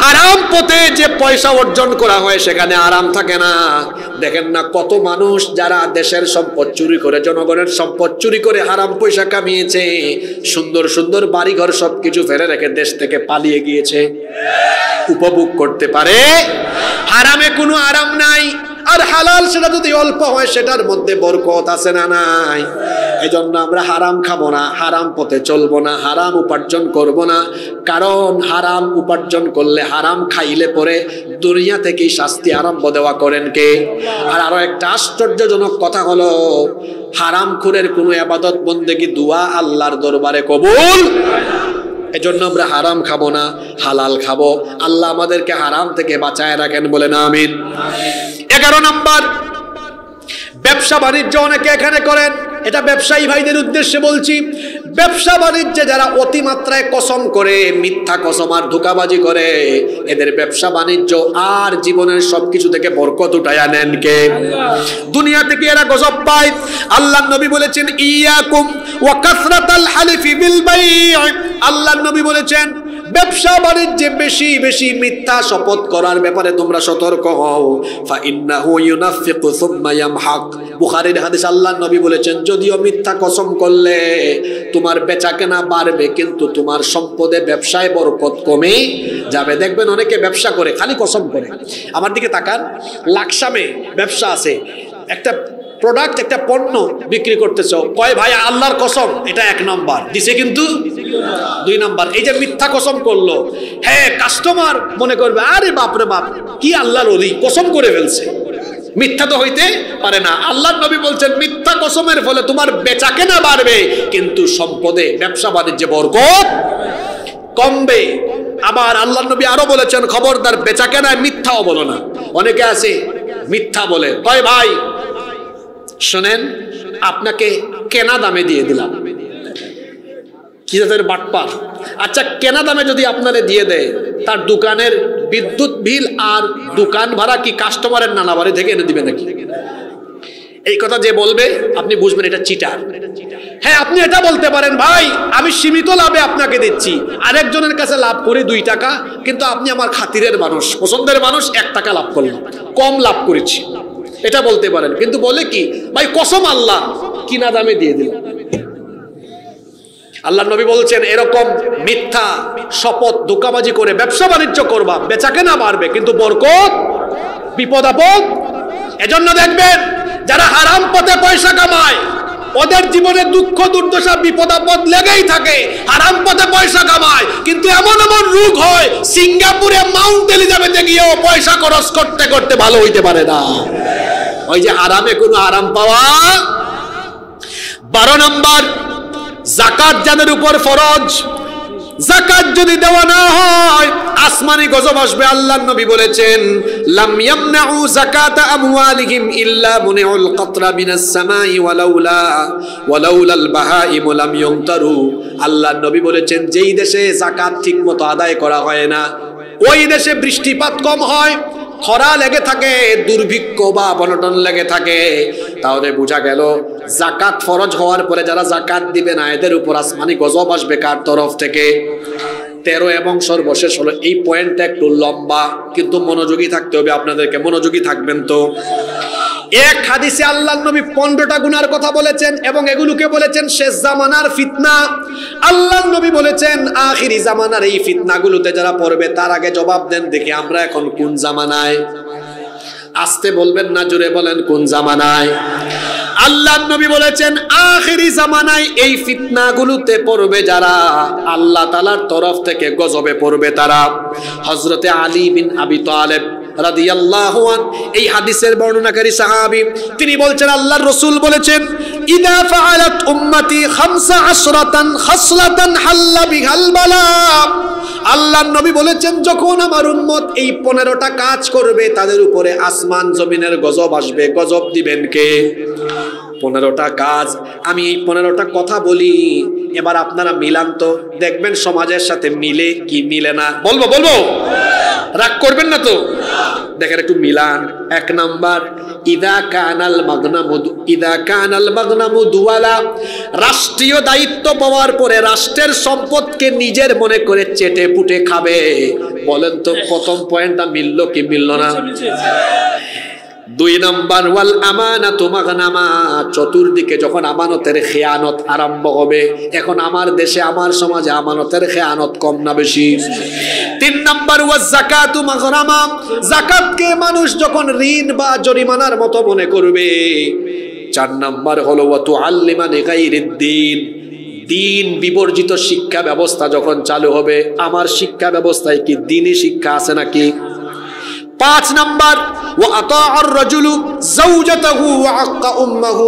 হারাম পথে যে পয়সা অর্জন করা হয় সেখানে আরাম থাকে না। দেখেন না কত মানুষ যারা দেশের সম্পদ চুরি করে, জনগণের সম্পদ চুরি করে হারাম পয়সা কামিয়েছে, সুন্দর সুন্দর বাড়িঘর সবকিছু ফেলে রেখে দেশ থেকে পালিয়ে গিয়েছে। উপভোগ করতে পারে, হারামে কোনো আরাম নাই। আর হালাল সেটা যদি অল্প হয় সেটার মধ্যে বরকত আছে না নাই? এজন্য আমরা হারাম খাবো না, হারাম পথে চলবো না, হারাম উপার্জন করব না। কারণ হারাম উপার্জন করলে, হারাম খাইলে পরে দুনিয়া থেকেই শাস্তি আরম্ভ দেওয়া করেন কে? আর আরো একটা আশ্চর্যজনক কথা হলো, হারামখোরের কোনো ইবাদত বন্দেগী দুয়া আল্লাহর দরবারে কবুল। এজন্য আমরা হারাম খাবো না, হালাল খাবো। আল্লাহ আমাদেরকে হারাম থেকে বাঁচায় রাখেন, বলেন আমিন। 11 নম্বর, ব্যবসা বাণিজ্য অনেকে এখানে করেন, এটা ব্যবসায়ী ভাইদের উদ্দেশ্যে বলছি। ব্যবসা বাণিজ্যে যারা অতিমাত্রায় কসম করে, মিথ্যা কসম আর ধোঁকাবাজি করে, এদের ব্যবসা বাণিজ্য আর জীবনের সবকিছু থেকে বরকত উঠায়া নেন কে? দুনিয়া থেকে এরা গজব পায়। আল্লাহর নবী বলেছেন, ইয়াকুম ওয়া কাসরাতাল হালিফি বিল বাই'আ। আল্লাহর নবী বলেছেন, ব্যবসা বাণিজ্যে বেশি বেশি মিথ্যা শপথ করার ব্যাপারে তোমরা সতর্ক হও। ফা ইন্নাহু ইউনাফিকু সুম্মা ইয়ামহাক। বুখারীর হাদিস, আল্লাহর নবী বলেছেন, যদিও মিথ্যা কসম করলে তোমার বেচাকেনা বাড়বে, কিন্তু তোমার সম্পদে ব্যবসায় বরকত কমে যাবে। দেখবেন অনেকে ব্যবসা করে খালি কসম করে। আমার দিকে তাকান, লাকসামে ব্যবসা আছে, একটা প্রোডাক্ট, একটা পণ্য বিক্রি করতেছ, কয় ভাই আল্লাহর কসম, এটা 1 নম্বর দিছে, কিন্তু 2 নম্বর। এই যে মিথ্যা কসম করলো, হ্যাঁ, কাস্টমার মনে করবে আরে বাপরে বাপ, কি আল্লাহর ওলি, কসম করে ফেলছে। মিথ্যা তো হইতে পারে না। আল্লাহর নবী বলছেন, মিথ্যা কসমের ফলে তোমার বেচাকেনা বাড়বে, কিন্তু সম্পদে ব্যবসা বাণিজ্যে বরকত কমবে। আবার আল্লাহর নবী আরো বলেছেন, খবরদার বেচাকেনায় মিথ্যাও বলো না। অনেকে আছে মিথ্যা বলে, কয় ভাই শোনেন, আপনাকে কেনা দামে দিয়ে দিলাম। কি জাতের বাটপার! আচ্ছা, কেনা দামে যদি আপনারে দিয়ে দেয়, তার দোকানের বিদ্যুৎ বিল আর দোকান ভাড়া কি কাস্টমারের নানা বাড়ি থেকে এনে দিবে নাকি? এই কথা যে বলবে আপনি বুঝবেন এটা চিটার। হ্যাঁ, আপনি এটা বলতে পারেন, ভাই আমি সীমিত লাভে আপনাকে দিচ্ছি, আরেকজনের কাছে লাভ করি 2 টাকা, কিন্তু আপনি আমার খাতিরের মানুষ, পছন্দের মানুষ, 1 টাকা লাভ করলাম, কম লাভ করেছি, এটা বলতে পারেন। কিন্তু বলে কি, ভাই কসম আল্লাহ, কিনা দামে দিয়ে দিলাম। আল্লাহ নবী বলছেন, এরকম মিথ্যা শপথ ধোঁকাবাজি করে ব্যবসা বাণিজ্য করবা, বেচাকেনা বাড়বে, কিন্তু বরকত বিপদ আপদ। এজন্য দেখবেন যারা হারাম পথে পয়সা কামায়, ওদের জীবনে দুঃখ দুর্দশা বিপদ আপদ লেগেই থাকে। হারাম পথে পয়সা কামায়, কিন্তু এমন এমন রোগ হয়, সিঙ্গাপুরে মাউন্ট এলিজাবেথে গিয়েও পয়সা খরচ করতে করতে ভালো হইতে পারে না। ওই যে হারামে কোনো আরাম পাওয়া। 12 নম্বর, যাকাত যাদের উপর ফরজ, যাকাত যদি দেওয়া না হয় আসমানি গজব আসবে। আল্লাহর নবী বলেছেন, লাম ইয়ামনাউ যাকাতা আমওয়ালিহিম ইল্লা মুনিউল কাতরা মিনাস সামাই ওয়ালাউলাল বাহাইম লাম ইউমতারু। আল্লাহর নবী বলেছেন, যেই দেশে যাকাত ঠিকমতো আদায় করা হয় না, ওই দেশে বৃষ্টিপাত কম হয়, খরা লেগে থাকে, দুর্ভিক্ষ বা বনটন লেগে থাকে। তাহলে বোঝা গেল যাকাত ফরজ হওয়ার পরে যারা যাকাত দিবে না, এদের উপর আসমানি গজব আসবে। কার তরফ থেকে? 13 এবং সর্বশেষ হলো, এই পয়েন্টটা একটু লম্বা, কিন্তু মনোযোগী থাকতে হবে আপনাদেরকে। মনোযোগী থাকবেন তো? এক হাদিসে আল্লাহর নবী 15টা গুনার কথা বলেছেন, এবং এগুলোকে বলেছেন শেষ জামানার ফিতনা। আল্লাহর নবী বলেছেন, আখিরি জামানার এই ফিতনাগুলোতে যারা পড়বে, তার আগে জবাব দেন দেখি আমরা এখন কোন জামানায়। আস্তে বলবেন না, জোরে বলেন, কোন জামানায়? আল্লাহর নবী বলেছেন আখিরি জামানায় এই ফিতনাগুলোতে পড়বে যারা, আল্লাহ তাআলার তরফ থেকে গজবে পড়বে তারা। হযরতে আলী বিন আবি তালেব রাদিয়াল্লাহু আনহু এই হাদিসের বর্ণনাকারী সাহাবী, তিনি বলছেন আল্লাহর রাসূল বলেছেন ইদা ফাআলাত উম্মতি 15 খাসলাতান হাল্লা বিহাল বালা। আল্লাহর নবী বলেছেন যখন আমার উম্মত এই 15টা কাজ করবে তাদের উপরে আসমান জমিনের গজব আসবে। গজব দিবেন কে? 15টা কাজ। আমি এই 15টা কথা বলি, এবার আপনারা মিলান তো, দেখবেন সমাজের সাথে মিলে কি মিলে না। বলবো রাগ করবেন না তো? দেখেন একটু মিলান। 1 নাম্বার, ইদা কানাল মাগনামু দুওয়ালা। রাষ্ট্রীয় দায়িত্ব পাওয়ার পরে রাষ্ট্রের সম্পদকে নিজের মনে করে চেটে পুটে খাবে। বলেন তো প্রথম পয়েন্টটা মিললো কি মিলল না? 2 নাম্বার, ওয়াল আমানাতু মাগনামা। চতুর্দিকে যখন আমানতের খেয়ানত আরম্ভ হবে, এখন আমার দেশে আমার সমাজে আমানতের খেয়ানত কম না বেশি? 3 নাম্বার, ওয়াজ যাকাতু মাগরামা। যাকাতকে মানুষ যখন ঋণ বা জরিমানার মতো মনে করবে। 4 নাম্বার হলো ওয়া তুআল্লিমানি গায়রিদ্দিন। দিন বিবর্জিত শিক্ষা ব্যবস্থা যখন চালু হবে, আমার শিক্ষা ব্যবস্থায় কি দ্বীনি শিক্ষা আছে নাকি? 5 নাম্বার, ওয়া আতাআর রাজুলু যাওজাতাহু ওয়া আক্কা উম্মাহু।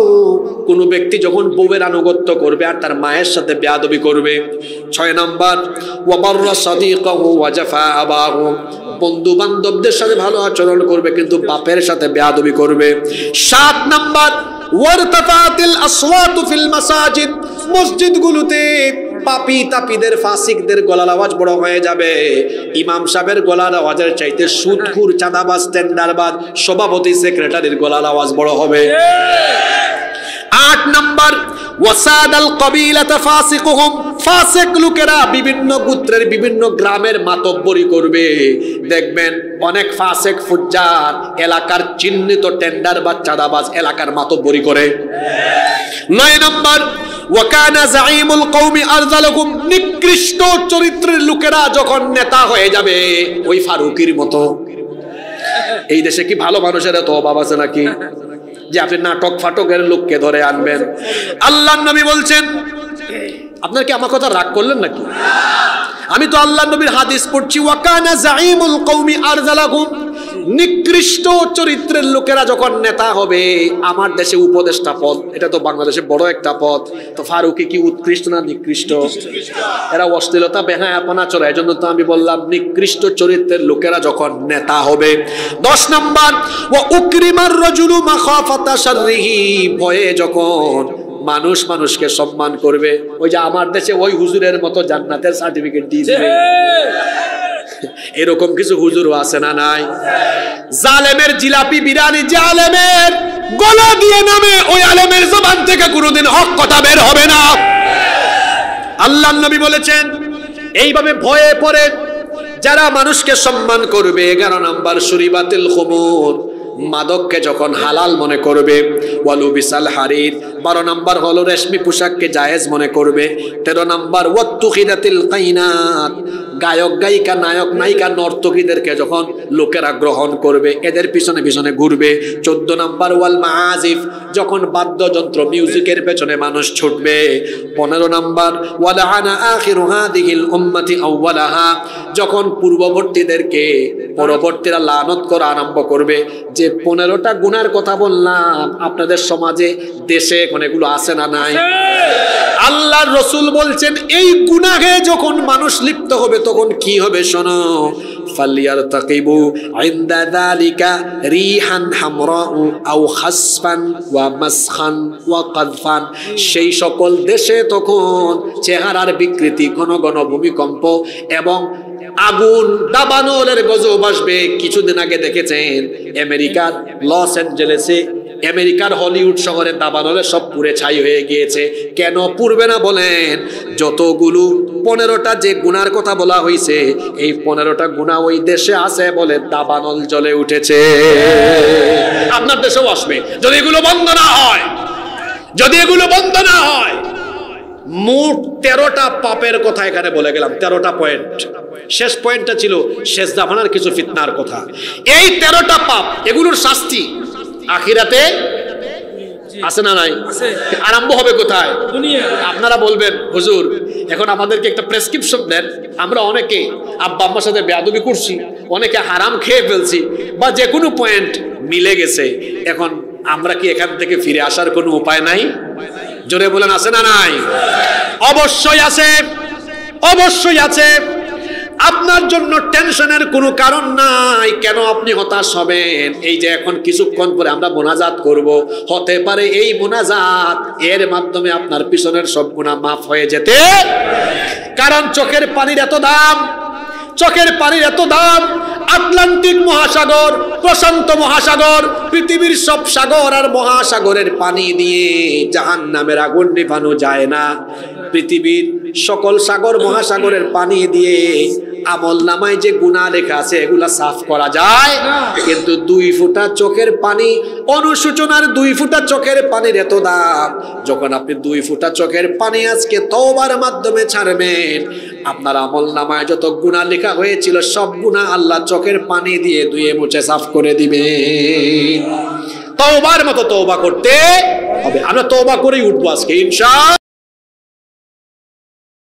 কোন ব্যক্তি যখন বউয়ের আনুগত্য করবে আর তার মায়ের সাথে বেয়াদবি করবে। 6 নাম্বার, ওয়া বাররা সাদিকাহু ওয়া জাফা আবাহু। বন্ধু বান্ধবদের সাথে ভালো আচরণ করবে কিন্তু বাপের সাথে বেয়াদবি করবে। 7 নাম্বার, ওয়ারতাফাতিল আসওয়াতু ফিল মাসাজিদ। মসজিদগুলোতে পাপী তাপীদের ফাসিকদের গলার আওয়াজ বড় হয়ে যাবে। ইমাম সাহেবের গলার আওয়াজের চাইতে সুদখোর চাঁদাবাজ টেন্ডারবাজ সভাপতি সেক্রেটারির গলার আওয়াজ বড় হবে। 8 নাম্বার, ওয়াসাদাল কবিলাতা ফাসিকুহুম। ফাসিক লোকেরা বিভিন্ন গোত্রের বিভিন্ন গ্রামের মাতব্বরি করবে। দেখবেন অনেক ফাসিক ফুজ্জার এলাকার চিহ্নিত টেন্ডারবাজ চাঁদাবাজ এলাকার মাতব্বরি করে। 9 নাম্বার, ওয়াকানা যাঈমুল কওমি আরযালাকুম। নিকৃষ্ট চরিত্রের লোকেরা যখন নেতা হয়ে যাবে, ওই ফারুকির মতো। এই দেশে কি ভালো মানুষের এত অভাব আছে নাকি যে আপনি নাটক ফাটকের লোককে ধরে আনবেন? আল্লাহর নবী বলছেন, আপনার কি আমার কথা রাগ করলেন নাকি? আমি তো আল্লাহর নবীর হাদিস পড়ছি, ওয়াকানা যাঈমুল কওমি আরযালাকুম। নিকৃষ্ট চরিত্রের লোকেরা যখন নেতা হবে, আমার দেশে উপদেষ্টা পদ, এটা তো বাংলাদেশে বড় একটা পদ, তো ফারুকি কি উৎকৃষ্ট না নিকৃষ্ট? এরা অশ্লীলতা বেহায়াপনা চলে, এই জন্য তো আমি বললাম নিকৃষ্ট চরিত্রের লোকেরা যখন নেতা হবে। 10 নাম্বার, ওয়া উকরিমার রাজুলু মাখাফাতা শাররিহি। ভয়ে যখন মানুষ মানুষকে সম্মান করবে, ওই যে আমার দেশে ওই হুজুরের মতো জান্নাতের সার্টিফিকেট দিয়ে দিবে, এরকম কিছু হুজুরও আছে না নাই? জালেমের জিলাপি বিরানি যে আলেমের গলা দিয়ে নামে, ওই আলেমের জবান থেকে কোনোদিন হক কথা বের হবে না। আল্লাহর নবী বলেছেন এইভাবে ভয়ে পড়ে যারা মানুষকে সম্মান করবে। 11 নাম্বার, শুরিবাতিল খুমুর। মাদককে যখন হালাল মনে করবে। ওয়ালু বিসাল হারির। 12 নাম্বার হলো রেশমি পোশাককে জায়েজ মনে করবে। 13 নাম্বার, ওয়াত্তুখিদাতিল কাইনাত। গায়ক গায়িকা নায়ক নায়িকা নর্তকীদেরকে যখন লোকেরা গ্রহণ করবে, এদের পিছনে পিছনে ঘুরবে। 14 নাম্বার, ওয়াল মাআজিফ। যখন বাদ্যযন্ত্র মিউজিকের পেছনে মানুষ ছুটবে। 15 নাম্বার, ওয়ালাআনা আখিরু হাদিহিল উম্মতি আউওয়ালাহা। যখন পূর্ববর্তীদেরকে পরবর্তীরা লানত করা আরম্ভ করবে। যে 15টা গুনার কথা বললাম, আপনাদের সমাজে দেশে এখন এগুলো আছে না নাই? আল্লাহর রাসূল বলছেন এই গুনাহে যখন মানুষ লিপ্ত হবে তখন কি হবে শোনো। ফালিয়ারতাকিবু ইনদা যালিকা রিহান হামরা আও খাসফান ওয়া মাসখান ওয়া কাযফান। সেই সকল দেশে তখন চেহারার বিকৃতি, ঘন ঘন ভূমিকম্প এবং আগুন দাবানলের গজব আসবে। কিছুদিন আগে দেখেছেন আমেরিকার লস অ্যাঞ্জেলেসে, আমেরিকার হলিউড শহরে দাবানলে সব পুড়ে ছাই হয়ে গিয়েছে। কেন পুড়বে না বলেন? যতগুলো 15টা যে গুনার কথা বলা হয়েছে, এই 15টা গুনাহ ওই দেশে আছে বলে দাবানল জ্বলে উঠেছে। আপনার দেশেও আসবে যদি এগুলো বন্ধ না হয়। যদি এগুলো বন্ধ না হয়, মোট 13টা পাপের কথা এখানে বলে গেলাম, 13টা পয়েন্ট। শেষ পয়েন্টটা ছিল শেষ জামানার কিছু ফিতনার কথা। এই 13টা পাপ, এগুলোর শাস্তি আখিরাতে আছে না নাই? আরম্ভ হবে কোথায়? আপনারা বলবেন হুজুর এখন আমাদেরকে একটা প্রেসক্রিপশন দেন, আমরা অনেকে আব্বা আম্মার সাথে বেয়াদবি করছি, অনেকে হারাম খেয়ে ফেলছি, বা যে কোনো পয়েন্ট মিলে গেছে, এখন আমরা কি এখান থেকে ফিরে আসার কোনো উপায় নাই? জোরে বলেন আছে না নাই? অবশ্যই আছে, অবশ্যই আছে। আপনার জন্য টেনশনের কোনো কারণ নাই। কেন আপনি হতাশ হবেন? এই যে এখন কিছুক্ষণ পরে আমরা মোনাজাত করব, হতে পারে এই মোনাজাত এর মাধ্যমে আপনার পিছনের সব গুনাহ মাফ হয়ে যেতে, কারণ চোখের পানির এত দাম, চোখের পানির এত দাম। আটলান্টিক মহাসাগর, প্রশান্ত মহাসাগর, পৃথিবীর সব সাগর আর মহাসাগরের পানি দিয়ে জাহান্নামের আগুন নিভানো যায় না। পৃথিবীর সকল সাগর মহাসাগরের পানি দিয়ে আমল নামায় যে গুনাহ লেখা আছে এগুলা সাফ করা যায়, কিন্তু 2 ফোঁটা চোখের পানি, অনুশোচনার 2 ফোঁটা চোখের পানির এত দাম। যখন আপনি 2 ফোঁটা চোখের পানি আজকে তওবার মাধ্যমে ছাড়বেন, আপনার আমল নামায় যত গুনাহ লেখা হয়েছিল সব গুনাহ আল্লাহ চোখের পানি দিয়ে ধুয়ে মুছে সাফ করে দিবে। তওবার মতো তওবা করতে হবে। আমরা তওবা করেই উঠবো আজকে ইনশাআল্লাহ।